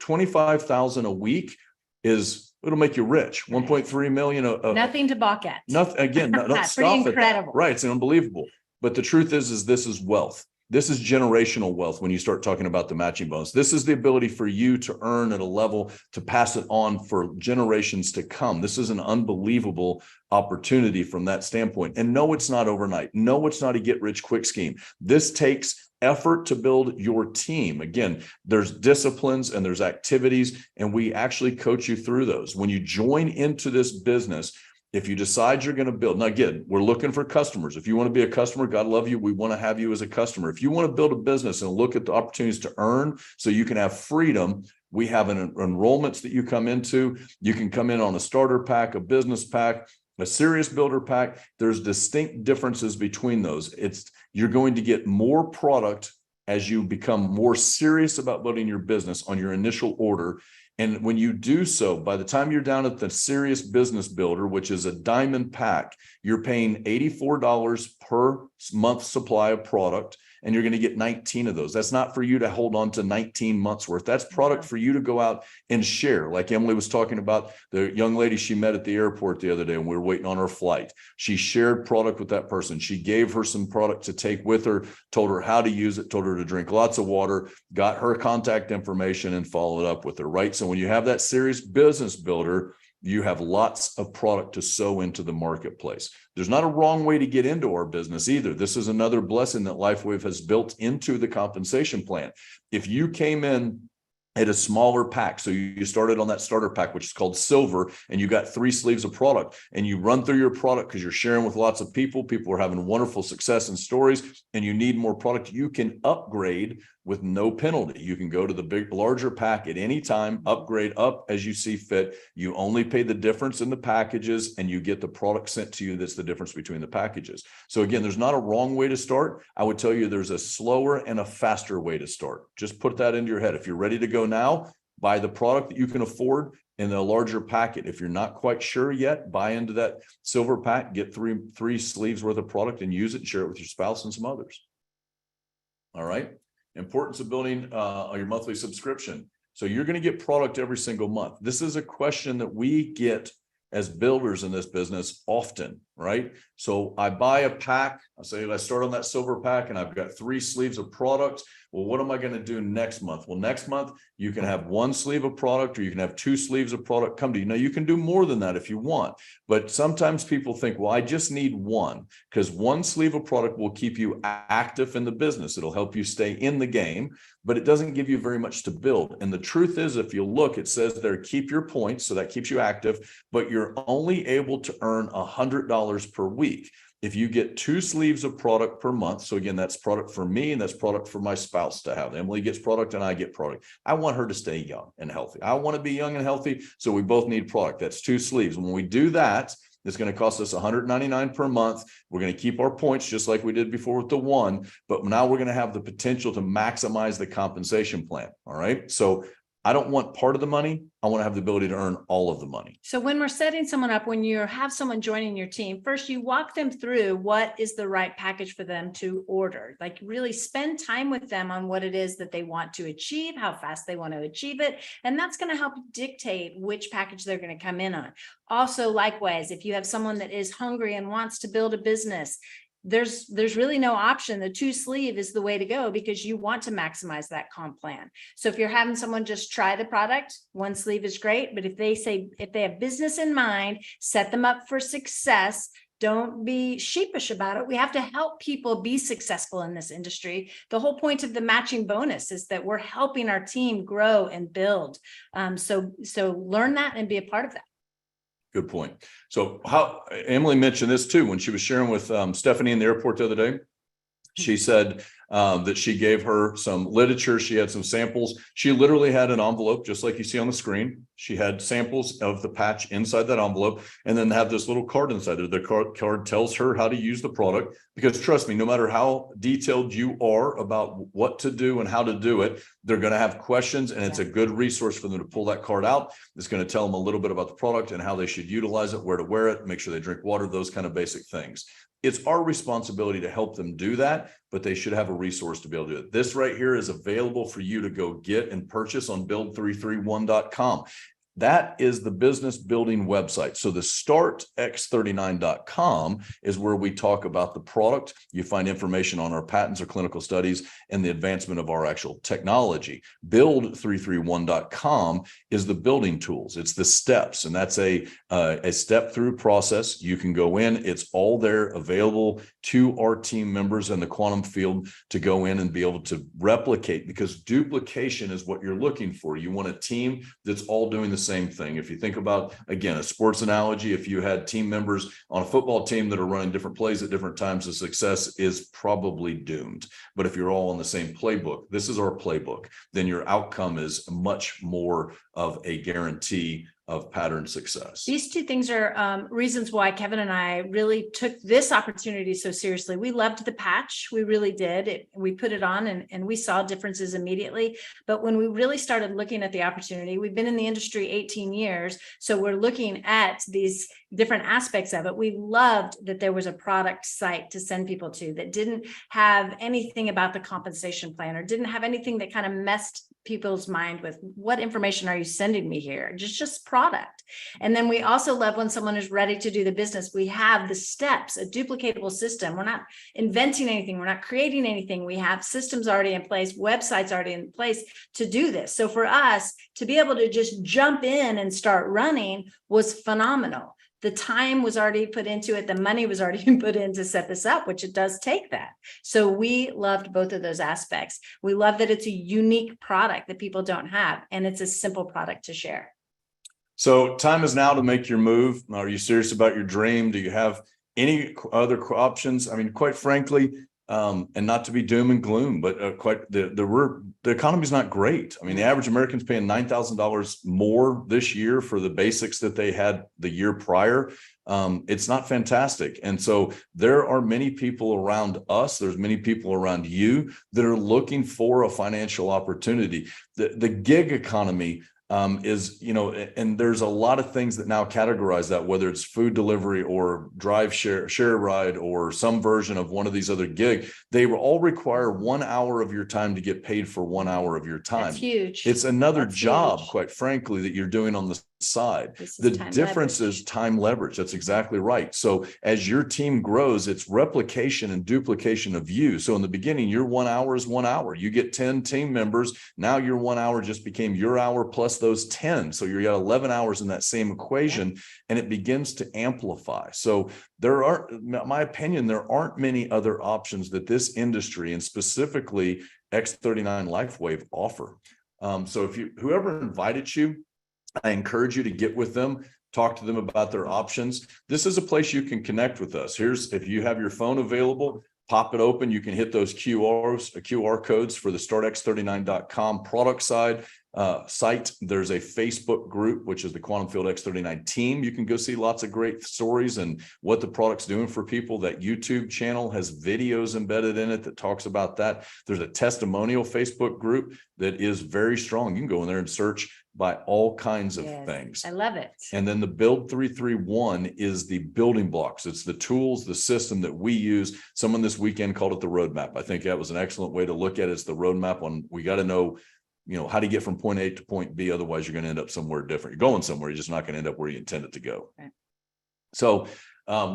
25,000 a week it'll make you rich. 1.3 million. Nothing to balk at. Nothing, again, don't Pretty stop incredible. Right. It's unbelievable. But the truth is this is wealth. This is generational wealth when you start talking about the matching bonus. This is the ability for you to earn at a level to pass it on for generations to come. This is an unbelievable opportunity from that standpoint. And no, it's not overnight. No, it's not a get rich quick scheme. This takes effort to build your team. Again, there's disciplines and there's activities, and we actually coach you through those. When you join into this business, if you decide you're going to build, now again, we're looking for customers. If you want to be a customer, God love you. We want to have you as a customer. If you want to build a business and look at the opportunities to earn so you can have freedom, we have enrollments that you come into. You can come in on a starter pack, a business pack, a serious builder pack. There's distinct differences between those. You're going to get more product as you become more serious about building your business on your initial order. And when you do so, by the time you're down at the serious business builder, which is a diamond pack, you're paying $84 per month supply of product, and you're going to get 19 of those. That's not for you to hold on to 19 months worth. That's product for you to go out and share. Like Emily was talking about, the young lady she met at the airport the other day, and we were waiting on her flight. She shared product with that person. She gave her some product to take with her, told her how to use it, told her to drink lots of water, got her contact information, and followed up with her, right? So when you have that serious business builder, you have lots of product to sow into the marketplace. There's not a wrong way to get into our business either. This is another blessing that LifeWave has built into the compensation plan. If you came in at a smaller pack, so you started on that starter pack, which is called silver, and you got 3 sleeves of product, and you run through your product because you're sharing with lots of people are having wonderful success and stories, and you need more product, you can upgrade with no penalty. You can go to the larger pack at any time, upgrade up as you see fit. You only pay the difference in the packages, and you get the product sent to you. That's the difference between the packages. So again, there's not a wrong way to start. I would tell you there's a slower and a faster way to start. Just put that into your head. If you're ready to go now, buy the product that you can afford in a larger packet. If you're not quite sure yet, buy into that silver pack, get three sleeves worth of product and use it and share it with your spouse and some others. All right. Importance of building your monthly subscription. So you're going to get product every single month. This is a question that we get as builders in this business often, right? So I buy a pack. I say, I start on that silver pack and I've got 3 sleeves of product. Well, what am I going to do next month? Well, next month you can have 1 sleeve of product, or you can have 2 sleeves of product come to you. Now you can do more than that if you want, but sometimes people think, well, I just need 1, because 1 sleeve of product will keep you active in the business. It'll help you stay in the game, but it doesn't give you very much to build. And the truth is, if you look, it says there, keep your points. So that keeps you active, but you're only able to earn $100 per week. If you get 2 sleeves of product per month, so again, that's product for me and that's product for my spouse to have. Emily gets product and I get product. I want her to stay young and healthy. I want to be young and healthy. So we both need product. That's 2 sleeves. When we do that, it's going to cost us $199 per month. We're going to keep our points just like we did before with the 1, but now we're going to have the potential to maximize the compensation plan. All right. So I don't want part of the money. I want to have the ability to earn all of the money. So when we're setting someone up, when you have someone joining your team, first you walk them through what is the right package for them to order. Like really spend time with them on what it is that they want to achieve, how fast they want to achieve it. And that's going to help dictate which package they're going to come in on. Also, likewise, if you have someone that is hungry and wants to build a business, there's really no option. The 2 sleeve is the way to go because you want to maximize that comp plan. So if you're having someone just try the product, 1 sleeve is great. But if they have business in mind, set them up for success. Don't be sheepish about it. We have to help people be successful in this industry. The whole point of the matching bonus is that we're helping our team grow and build. So learn that and be a part of that. Good point. So how Emily mentioned this too, when she was sharing with Stephanie in the airport the other day. She said that she gave her some literature. She had some samples. She literally had an envelope, just like you see on the screen. She had samples of the patch inside that envelope, and then have this little card inside there. The card tells her how to use the product, because trust me, no matter how detailed you are about what to do and how to do it, they're going to have questions, and it's a good resource for them to pull that card out. It's going to tell them a little bit about the product and how they should utilize it, where to wear it, make sure they drink water, those kind of basic things. It's our responsibility to help them do that, but they should have a resource to be able to do it. This right here is available for you to go get and purchase on build331.com. That is the business building website. So the startx39.com is where we talk about the product. You find information on our patents or clinical studies and the advancement of our actual technology. Build331.com is the building tools. It's the steps, and that's a step through process. You can go in. It's all there available to our team members in the quantum field to go in and be able to replicate, because duplication is what you're looking for. You want a team that's all doing the same thing. If you think about, again, a sports analogy, if you had team members on a football team that are running different plays at different times, the success is probably doomed. But if you're all on the same playbook, this is our playbook, then your outcome is much more of a guarantee of pattern success. These two things are reasons why Kevin and I really took this opportunity so seriously. We loved the patch. We really did. We put it on and we saw differences immediately. But when we really started looking at the opportunity, we've been in the industry 18 years. So we're looking at these different aspects of it. We loved that there was a product site to send people to that didn't have anything about the compensation plan or didn't have anything that kind of messed people's mind with what information are you sending me here? Just product. And then we also love when someone is ready to do the business. We have the steps, a duplicatable system. We're not inventing anything. We're not creating anything. We have systems already in place, websites already in place to do this. So for us to be able to just jump in and start running was phenomenal. The time was already put into it. The money was already put in to set this up, which it does take that. So we loved both of those aspects. We love that it's a unique product that people don't have, and it's a simple product to share. So time is now to make your move. Are you serious about your dream? Do you have any other options? I mean, quite frankly, and not to be doom and gloom, but the economy's not great. I mean, the average American's paying $9,000 more this year for the basics that they had the year prior. It's not fantastic. And so there are many people around us. There's many people around you that are looking for a financial opportunity. The gig economy is, and there's a lot of things that now categorize that, whether it's food delivery or drive share ride or some version of one of these other gig, they all require 1 hour of your time to get paid for 1 hour of your time. That's huge. It's another That's job, huge. quite frankly, that you're doing on the side. This is The time difference leverage. is time leverage. That's exactly right. So as your team grows, it's replication and duplication of you. So in the beginning, your 1 hour is 1 hour. You get 10 team members. Now your 1 hour just became your hour plus those 10. So you're at 11 hours in that same equation, and it begins to amplify. So there are, in my opinion, there aren't many other options that this industry and specifically X39 LifeWave offer. So if whoever invited you, I encourage you to get with them, talk to them about their options. This is a place you can connect with us. If you have your phone available, pop it open. You can hit those QR codes for the startx39.com product site. There's a Facebook group, which is the Quantum Field X39 team. You can go see lots of great stories and what the product's doing for people. That YouTube channel has videos embedded in it that talks about that. There's a testimonial Facebook group that is very strong. You can go in there and search by all kinds of Yes, things. I love it. And then the Build 331 is the building blocks. It's the tools, the system that we use. Someone this weekend called it the roadmap. I think that was an excellent way to look at it. It's the roadmap on, we got to know, how to get from point A to point B. Otherwise, you're going to end up somewhere different. You're going somewhere. You're just not going to end up where you intended to go. Right. So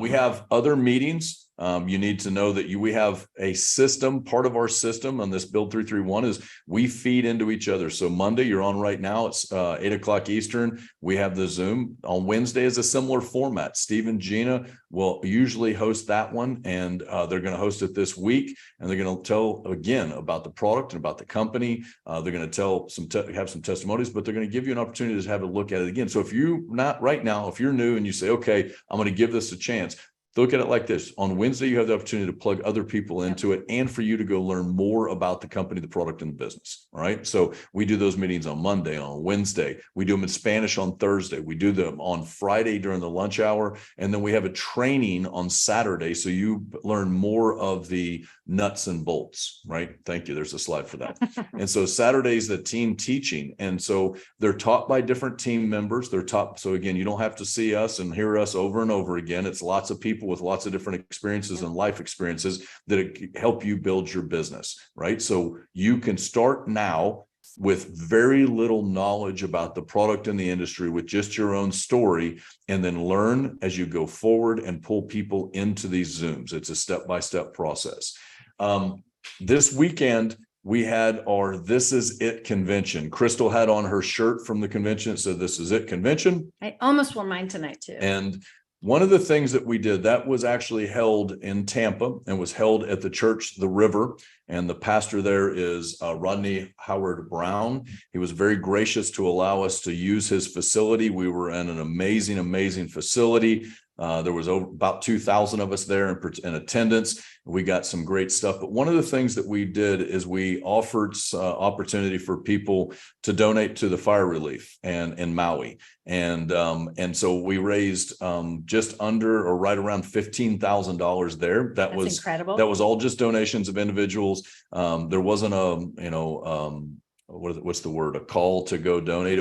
we have other meetings. You need to know that we have a system. Part of our system on this Build 331 is we feed into each other. So Monday, you're on right now. It's 8 o'clock Eastern. We have the Zoom. On Wednesday is a similar format. Steve and Gina will usually host that one, and they're going to host it this week. And they're going to tell again about the product and about the company. They're going to tell have some testimonies, but they're going to give you an opportunity to have a look at it again. So if you're new and you say, okay, I'm going to give this a chance, look at it like this. On Wednesday, you have the opportunity to plug other people into it and for you to go learn more about the company, the product, and the business. All right. So we do those meetings on Monday, on Wednesday. We do them in Spanish on Thursday. We do them on Friday during the lunch hour. And then we have a training on Saturday. So you learn more of the nuts and bolts, right? Thank you. There's a slide for that. And so Saturday's the team teaching. And so they're taught by different team members. They're taught. So again, you don't have to see us and hear us over and over again. It's lots of people with lots of different experiences and life experiences that help you build your business, right? So you can start now with very little knowledge about the product in the industry, with just your own story, and then learn as you go forward and pull people into these Zooms. It's a step-by-step process. This weekend, we had our This Is It convention. Crystal had on her shirt from the convention. It said, This Is It convention. I almost wore mine tonight too. And one of the things that we did, that was actually held in Tampa and was held at the church, The River. And the pastor there is Rodney Howard Brown. He was very gracious to allow us to use his facility. We were in an amazing, amazing facility. There was about 2,000 of us there in attendance. We got some great stuff. But one of the things that we did is we offered opportunity for people to donate to the fire relief and in Maui. And so we raised just under or right around $15,000 there. That's incredible. That was all just donations of individuals. There wasn't what's the word, a call to go donate.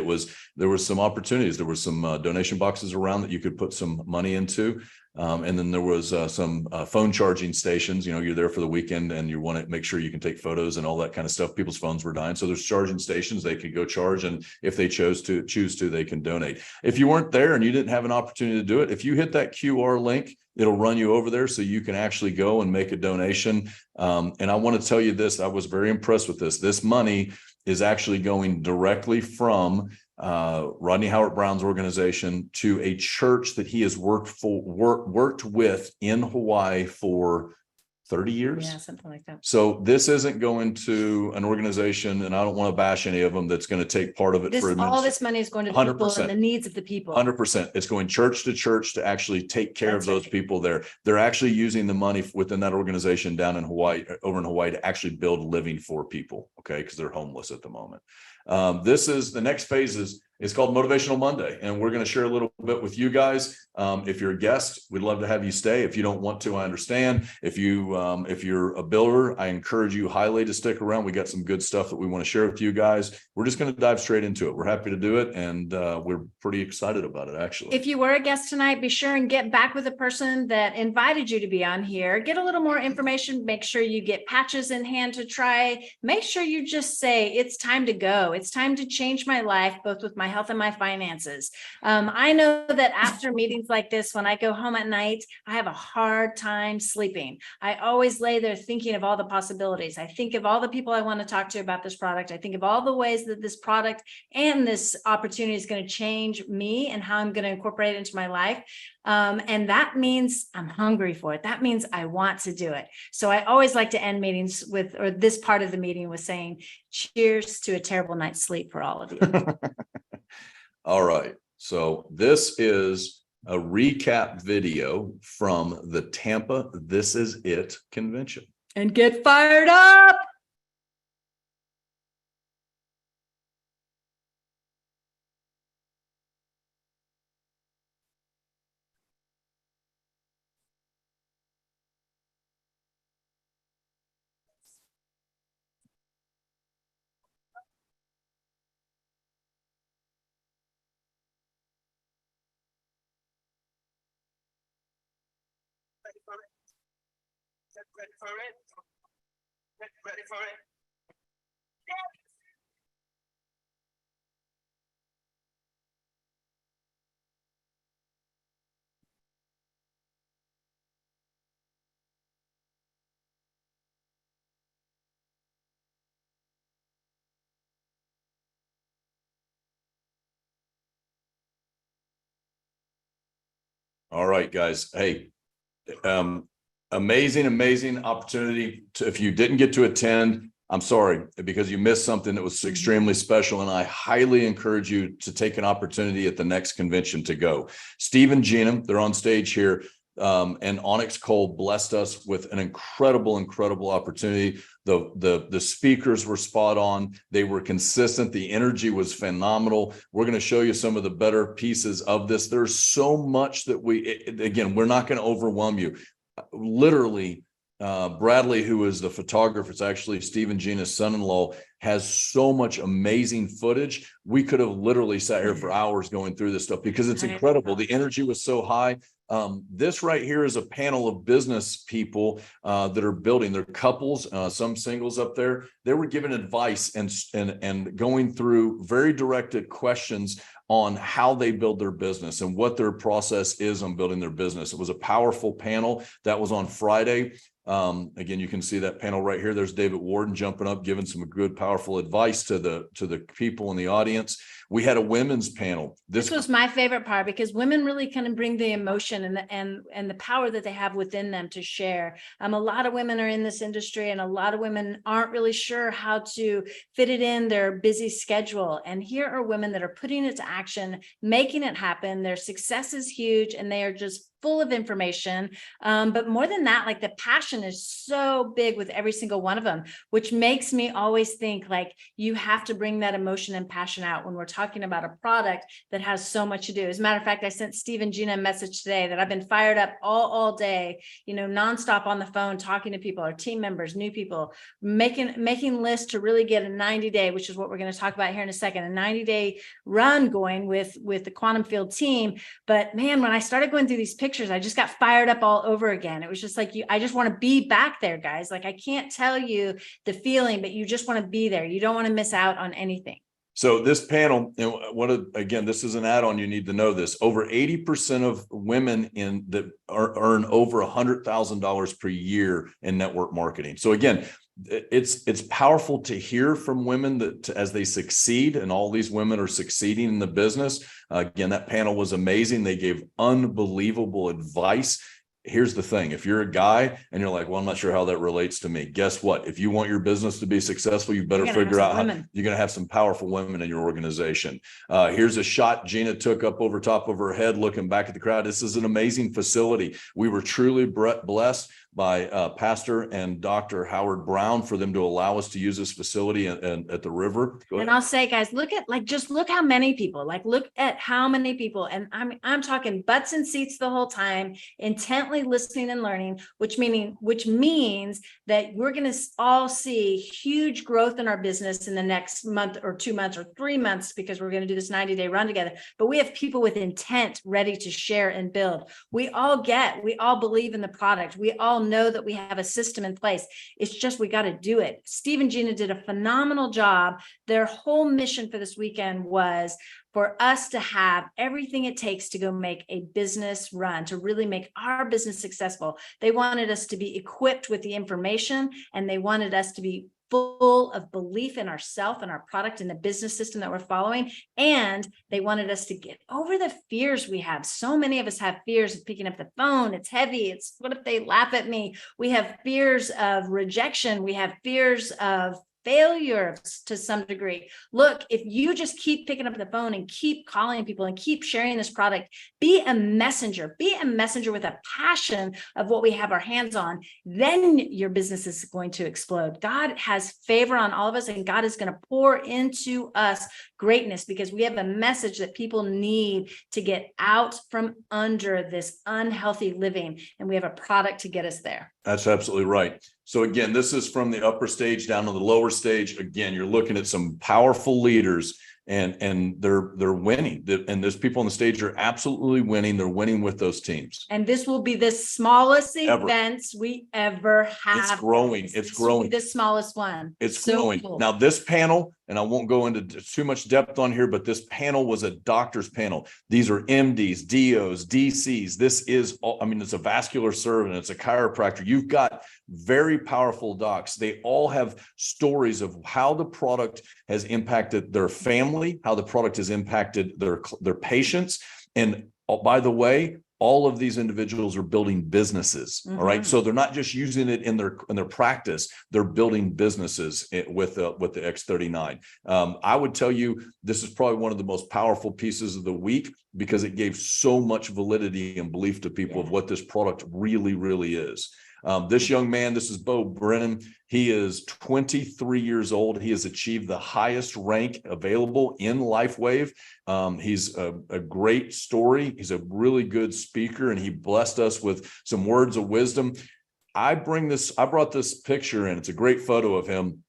There was some opportunities. There were some donation boxes around that you could put some money into. And then there was some phone charging stations. You're there for the weekend and you want to make sure you can take photos and all that kind of stuff. People's phones were dying. So there's charging stations they could go charge. And if they choose to, they can donate. If you weren't there and you didn't have an opportunity to do it, if you hit that QR link, it'll run you over there so you can actually go and make a donation. And I want to tell you this, I was very impressed with this. This money is actually going directly from Rodney Howard Brown's organization to a church that he has worked with in Hawaii for 30 years. Yeah, something like that. So this isn't going to an organization, and I don't want to bash any of them, that's going to take part of it for All this money is going to the people 100%. and the needs of the people. 100%. It's going church to actually take care of those people there. They're actually using the money within that organization down in Hawaii, over in Hawaii, to actually build living for people. Okay. Because they're homeless at the moment. This is the next phase it's called Motivational Monday. And we're going to share a little bit with you guys. If you're a guest, we'd love to have you stay. If you don't want to, I understand. If you're a builder, I encourage you highly to stick around. We got some good stuff that we want to share with you guys. We're just going to dive straight into it. We're happy to do it. And we're pretty excited about it, actually. If you were a guest tonight, be sure and get back with the person that invited you to be on here. Get a little more information. Make sure you get patches in hand to try. Make sure you just say, it's time to go. It's time to change my life, both with my health and my finances. I know that after meetings like this, when I go home at night, I have a hard time sleeping. I always lay there thinking of all the possibilities. I think of all the people I want to talk to about this product. I think of all the ways that this product and this opportunity is going to change me and how I'm going to incorporate it into my life. And that means I'm hungry for it. That means I want to do it. So I always like to end meetings with, or this part of the meeting with saying, cheers to a terrible night's sleep for all of you. All right. So this is a recap video from the Tampa This Is It convention. And get fired up. Ready for it? Ready for it? All right, guys. Hey, amazing opportunity if you didn't get to attend, I'm sorry, because you missed something that was extremely special. And I highly encourage you to take an opportunity at the next convention to go. Steve and Gina, they're on stage here. And Onyx Cole blessed us with an incredible opportunity. The speakers were spot on. They were consistent. The energy was phenomenal. We're going to show you some of the better pieces of this. There's so much that we're not going to overwhelm you. Literally, Bradley, who is the photographer, it's actually Steve and Gina's son-in-law, has so much amazing footage. We could have literally sat here for hours going through this stuff because it's I know. incredible. The energy was so high. This right here is a panel of business people that are building. They're couples, some singles up there. They were given advice and going through very directed questions on how they build their business and what their process is on building their business. It was a powerful panel that was on Friday. Again, you can see that panel right here. There's David Warden jumping up, giving some good, powerful advice to the people in the audience. We had a women's panel. This was my favorite part because women really kind of bring the emotion and the power that they have within them to share. A lot of women are in this industry and a lot of women aren't really sure how to fit it in their busy schedule. And here are women that are putting it to action, making it happen. Their success is huge and they are just full of information. But more than that, like the passion is so big with every single one of them, which makes me always think like you have to bring that emotion and passion out when we're talking about a product that has so much to do. As a matter of fact, I sent Steve and Gina a message today that I've been fired up all day, nonstop on the phone, talking to people, our team members, new people, making lists to really get a 90-day, which is what we're going to talk about here in a second, a 90-day run going with the Quantum Field team. But man, when I started going through these pictures, I just got fired up all over again. It was just like, I just want to be back there, guys. Like I can't tell you the feeling, but you just want to be there. You don't want to miss out on anything. So this panel, again, this is an add-on. You need to know this. Over 80% of women that earn over $100,000 per year in network marketing. So again, it's powerful to hear from women that as they succeed, and all these women are succeeding in the business. Again, that panel was amazing. They gave unbelievable advice. Here's the thing. If you're a guy and you're like, well, I'm not sure how that relates to me. Guess what? If you want your business to be successful, you better figure out how you're going to have some powerful women in your organization. Here's a shot Gina took up over top of her head, looking back at the crowd. This is an amazing facility. We were truly blessed by Pastor and Dr. Howard Brown for them to allow us to use this facility and at the river. And I'll say, guys, look how many people, look at how many people, and I'm talking butts and seats the whole time, intently listening and learning, which means that we're going to all see huge growth in our business in the next month or 2 months or 3 months, because we're going to do this 90-day run together. But we have people with intent ready to share and build. We all believe in the product. We all know that we have a system in place. It's just, we got to do it. Steve and Gina did a phenomenal job. Their whole mission for this weekend was for us to have everything it takes to go make a business run, to really make our business successful. They wanted us to be equipped with the information, and they wanted us to be full of belief in ourselves and our product and the business system that we're following. And they wanted us to get over the fears we have. So many of us have fears of picking up the phone. It's heavy. It's what if they laugh at me? We have fears of rejection. We have fears of failure to some degree. Look, if you just keep picking up the phone and keep calling people and keep sharing this product, be a messenger with a passion of what we have our hands on, then your business is going to explode. God has favor on all of us, and God is going to pour into us greatness because we have a message that people need to get out from under this unhealthy living, and we have a product to get us there. That's absolutely right. So again, this is from the upper stage down to the lower stage. Again, you're looking at some powerful leaders, and they're winning. And there's people on the stage are absolutely winning. They're winning with those teams. And this will be the smallest events we ever have. It's growing. It's growing. The smallest one. It's growing. Cool. Now, this panel, and I won't go into too much depth on here, but this panel was a doctor's panel. These are MDs, DOs, DCs. This is, it's a vascular surgeon, it's a chiropractor. You've got very powerful docs. They all have stories of how the product has impacted their family, how the product has impacted their patients. And by the way, all of these individuals are building businesses. Mm-hmm. All right. So they're not just using it in their practice, they're building businesses with the X39. I would tell you, this is probably one of the most powerful pieces of the week because it gave so much validity and belief to people of what this product really, really is. This young man, this is Bo Brennan. He is 23 years old. He has achieved the highest rank available in LifeWave. He's a great story. He's a really good speaker, and he blessed us with some words of wisdom. I brought this picture in. It's a great photo of him.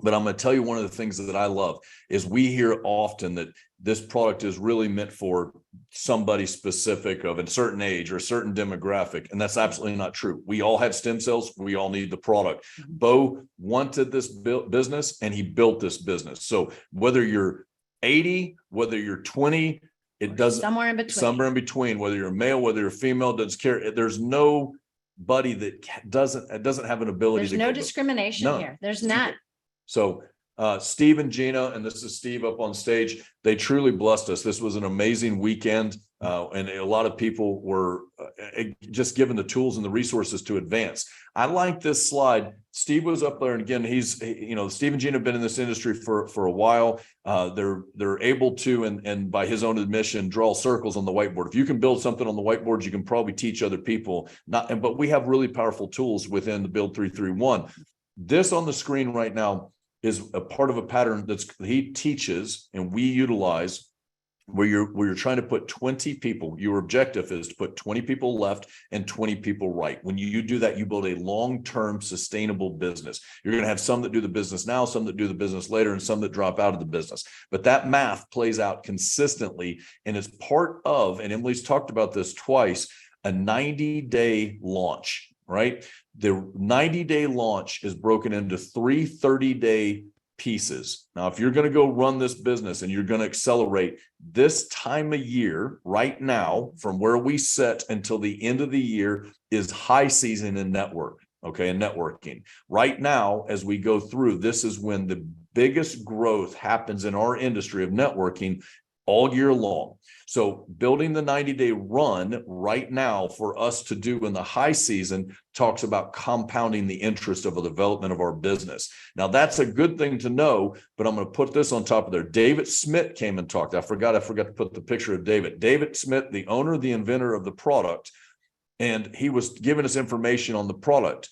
But I'm going to tell you one of the things that I love is we hear often that this product is really meant for somebody specific of a certain age or a certain demographic. And that's absolutely not true. We all have stem cells. We all need the product. Bo wanted this business and he built this business. So whether you're 80, whether you're 20, it doesn't, Somewhere in between. somewhere in between, whether you're male, whether you're female, doesn't care. There's nobody that doesn't have an ability There's to no go- discrimination None. here. There's none. So Steve and Gina, and this is Steve up on stage, they truly blessed us. This was an amazing weekend. And a lot of people were just given the tools and the resources to advance. I like this slide. Steve was up there, and again, Steve and Gina have been in this industry for a while. They're able to, and by his own admission, draw circles on the whiteboard. If you can build something on the whiteboard, you can probably teach other people. But we have really powerful tools within the Build 331. This on the screen right now is a part of a pattern he teaches and we utilize, where you're trying to put 20 people. Your objective is to put 20 people left and 20 people right. When you do that, you build a long-term sustainable business. You're going to have some that do the business now, some that do the business later, and some that drop out of the business. But that math plays out consistently, and it's part of, and Emily's talked about this twice, a 90-day launch, right? The 90-day launch is broken into 3 30-day pieces. Now, if you're going to go run this business and you're going to accelerate this time of year, right now, from where we sit until the end of the year, is high season in network. Okay. And networking right now, as we go through, this is when the biggest growth happens in our industry of networking all year long. So building the 90-day run right now for us to do in the high season talks about compounding the interest of the development of our business. Now, that's a good thing to know, but I'm going to put this on top of there. David Smith came and talked. I forgot to put the picture of David. David Smith, the owner, the inventor of the product, and he was giving us information on the product.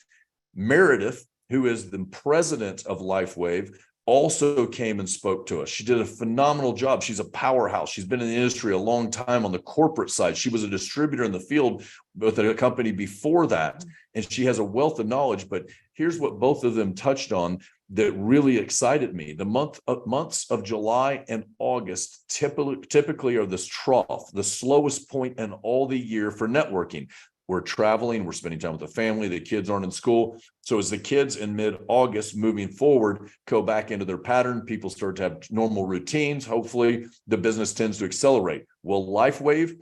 Meredith, who is the president of LifeWave, also came and spoke to us. She did a phenomenal job. She's a powerhouse. She's been in the industry a long time on the corporate side. She was a distributor in the field with a company before that, and she has a wealth of knowledge. But here's what both of them touched on that really excited me. The months of July and August typically are this trough, the slowest point in all the year for networking. We're traveling, we're spending time with the family, the kids aren't in school. So as the kids in mid-August moving forward go back into their pattern, people start to have normal routines. Hopefully the business tends to accelerate. Well, LifeWave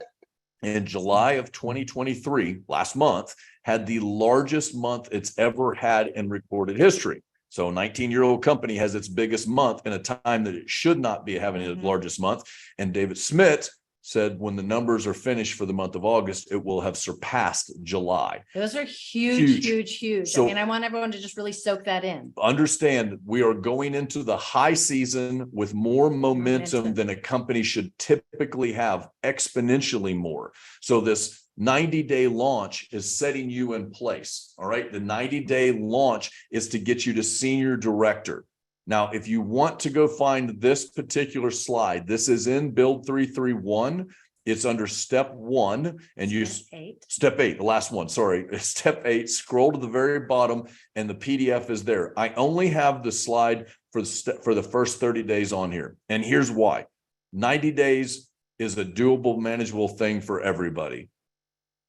in July of 2023, last month, had the largest month it's ever had in recorded history. So a 19-year-old company has its biggest month in a time that it should not be having its largest month. And David Smith said when the numbers are finished for the month of August, it will have surpassed July. Those are huge. So- I want everyone to just really soak that in. Understand, we are going into the high season with more momentum than a company should typically have, exponentially more. So this 90-day launch is setting you in place. All right. The 90-day launch is to get you to senior director. Now, if you want to go find this particular slide, this is in Build 331. It's under step 1, and you step 8, the last one. Sorry, step 8. Scroll to the very bottom, and the PDF is there. I only have the slide for the first 30 days on here, and here's why. 90 days is a doable, manageable thing for everybody.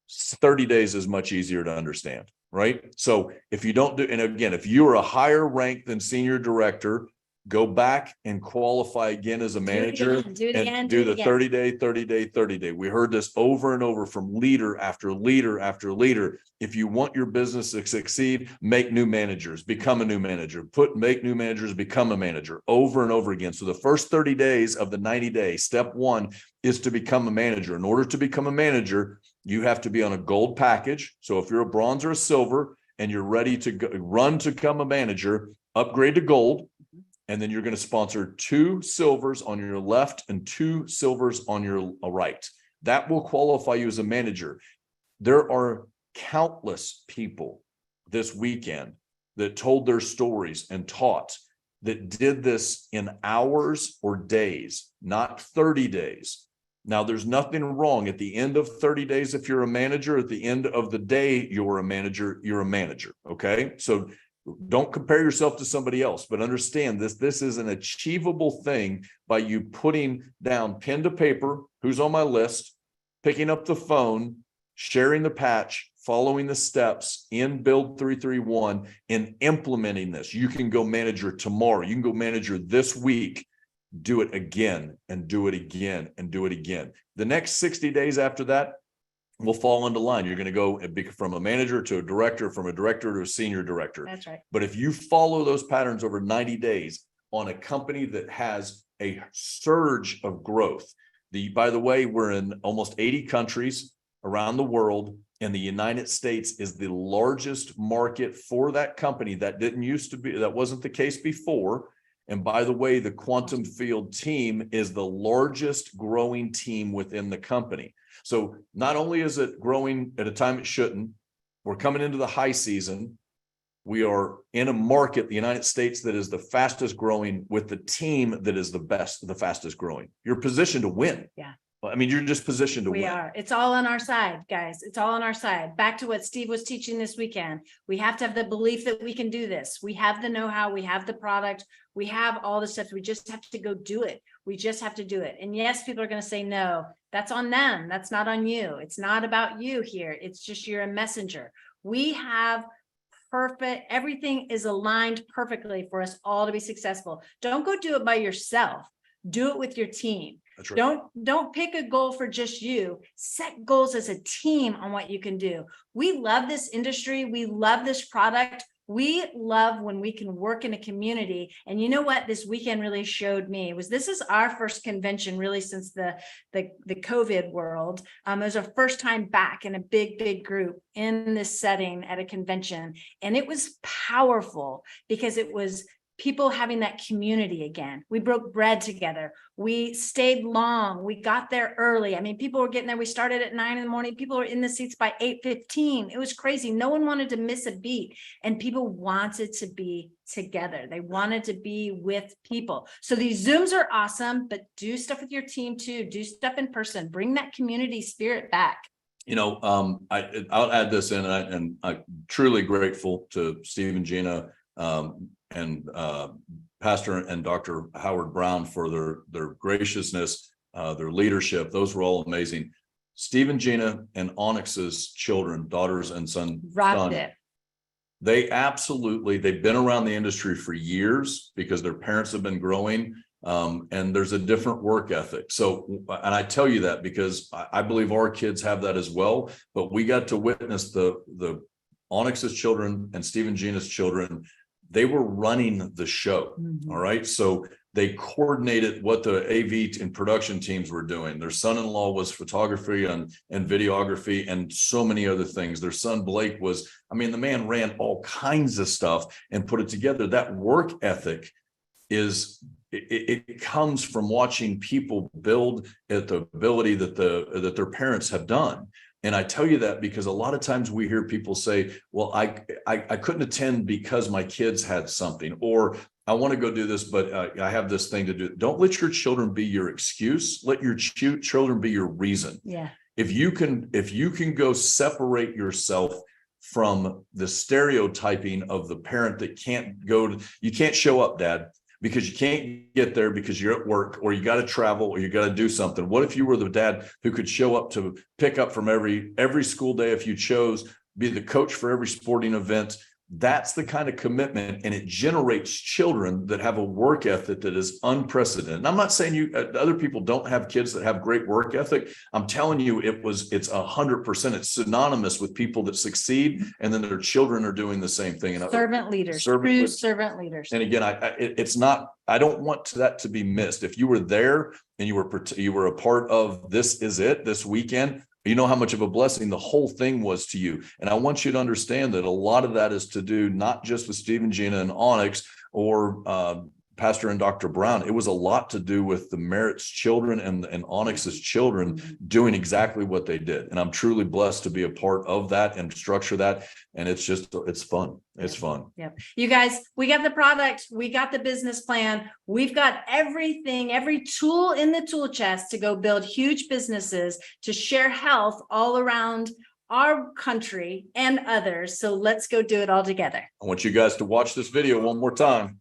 30 days is much easier to understand. Right. So if you don't do, and again, if you're a higher rank than senior director, go back and qualify again as a manager and do the 30-day. We heard this over and over from leader after leader after leader. If you want your business to succeed, make new managers, become a new manager, make new managers, become a manager over and over again. So the first 30 days of the 90-day, step 1 is to become a manager. In order to become a manager, you have to be on a gold package. So if you're a bronze or a silver and you're ready to run to become a manager, upgrade to gold. And then you're going to sponsor 2 silvers on your left and 2 silvers on your right. That will qualify you as a manager. There are countless people this weekend that told their stories and taught that did this in hours or days, not 30 days. Now, there's nothing wrong at the end of 30 days. If you're a manager, at the end of the day, you're a manager, okay? So Don't compare yourself to somebody else, but understand this is an achievable thing by you putting down pen to paper, who's on my list, picking up the phone, sharing the patch, following the steps in Build 331 and implementing this. You can go manager tomorrow. You can go manager this week. Do it again and do it again and do it again. The next 60 days after that will fall into line. You're going to go from a manager to a director, from a director to a senior director. That's right. But if you follow those patterns over 90 days on a company that has a surge of growth, by the way, we're in almost 80 countries around the world, and the United States is the largest market for that company. That didn't used to be, that wasn't the case before. And by the way, the Quantum Field team is the largest growing team within the company. So not only is it growing at a time it shouldn't, we're coming into the high season. We are in a market, the United States, that is the fastest growing with the team that is the fastest growing. You're positioned to win. Yeah. I mean, you're just positioned to We win. are. It's all on our side, guys. It's all on our side. Back to what Steve was teaching this weekend. We have to have the belief that we can do this. We have the know-how, we have the product, we have all the stuff. We just have to go do it. We just have to do it. And yes, people are going to say no. That's on them. That's not on you. It's not about you here. It's just you're a messenger. We have perfect, everything is aligned perfectly for us all to be successful. Don't go do it by yourself. Do it with your team. That's right. Don't pick a goal for just you. Set goals as a team on what you can do. We love this industry. We love this product. We love when we can work in a community. And you know what this weekend really showed me was this is our first convention really since the COVID world. It was our first time back in a big group in this setting at a convention. And it was powerful because it was people having that community again. We broke bread together. We stayed long. We got there early. I mean, people were getting there. We started at 9 a.m. People were in the seats by 8:15. It was crazy. No one wanted to miss a beat, and people wanted to be together. They wanted to be with people. So these Zooms are awesome, but do stuff with your team too. Do stuff in person. Bring that community spirit back. You know, I'll add this in, and I'm truly grateful to Steve and Gina, and Pastor and Dr. Howard Brown for their graciousness, their leadership. Those were all amazing. Steve and Gina and Onyx's children, daughters and son, Rocked it. they've been around the industry for years because their parents have been growing, and there's a different work ethic. So, and I tell you that because I believe our kids have that as well, but we got to witness the Onyx's children and Steve and Gina's children. They were running the show. Mhm. All right. So they coordinated what the AV and production teams were doing. Their son-in-law was photography and videography and so many other things. Their son Blake was, I mean, the man ran all kinds of stuff and put it together. That work ethic it comes from watching people build at the ability that their parents have done. And I tell you that because a lot of times we hear people say, well, I couldn't attend because my kids had something, or I want to go do this, but I have this thing to do. Don't let your children be your excuse. Let your children be your reason. Yeah. If you can go separate yourself from the stereotyping of the parent that you can't show up, Dad, because you can't get there because you're at work, or you got to travel, or you got to do something. What if you were the dad who could show up to pick up from every school day if you chose, be the coach for every sporting event? That's the kind of commitment, and it generates children that have a work ethic that is unprecedented. And I'm not saying other people don't have kids that have great work ethic. I'm telling you, it's 100%. It's synonymous with people that succeed, and then their children are doing the same thing. And Servant leaders, true servant leaders. And again, it's not. I don't want that to be missed. If you were there and you were a part of This Is It this weekend, you know how much of a blessing the whole thing was to you. And I want you to understand that a lot of that is to do not just with Steve and Gina and Onyx or Pastor and Dr. Brown. It was a lot to do with the Merritt's children and Onyx's children doing exactly what they did. And I'm truly blessed to be a part of that and structure that. And it's fun. It's fun. Yeah. You guys, we got the product. We got the business plan. We've got everything, every tool in the tool chest to go build huge businesses, to share health all around our country and others. So let's go do it all together. I want you guys to watch this video one more time.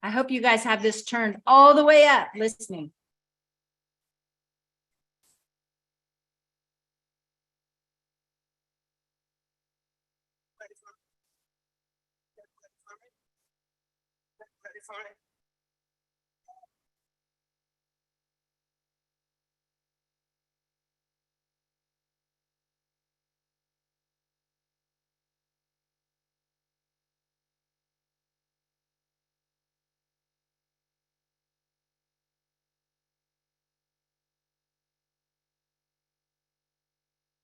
I hope you guys have this turned all the way up listening. Ready for it? Ready for it? Ready for it?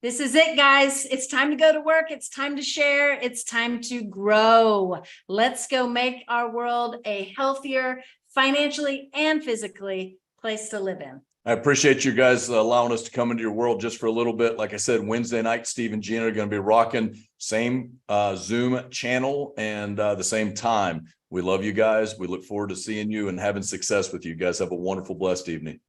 This is it, guys. It's time to go to work. It's time to share. It's time to grow. Let's go make our world a healthier, financially and physically place to live in. I appreciate you guys allowing us to come into your world just for a little bit. Like I said, Wednesday night, Steve and Gina are going to be rocking same Zoom channel and the same time. We love you guys. We look forward to seeing you and having success with you guys. Have a wonderful, blessed evening.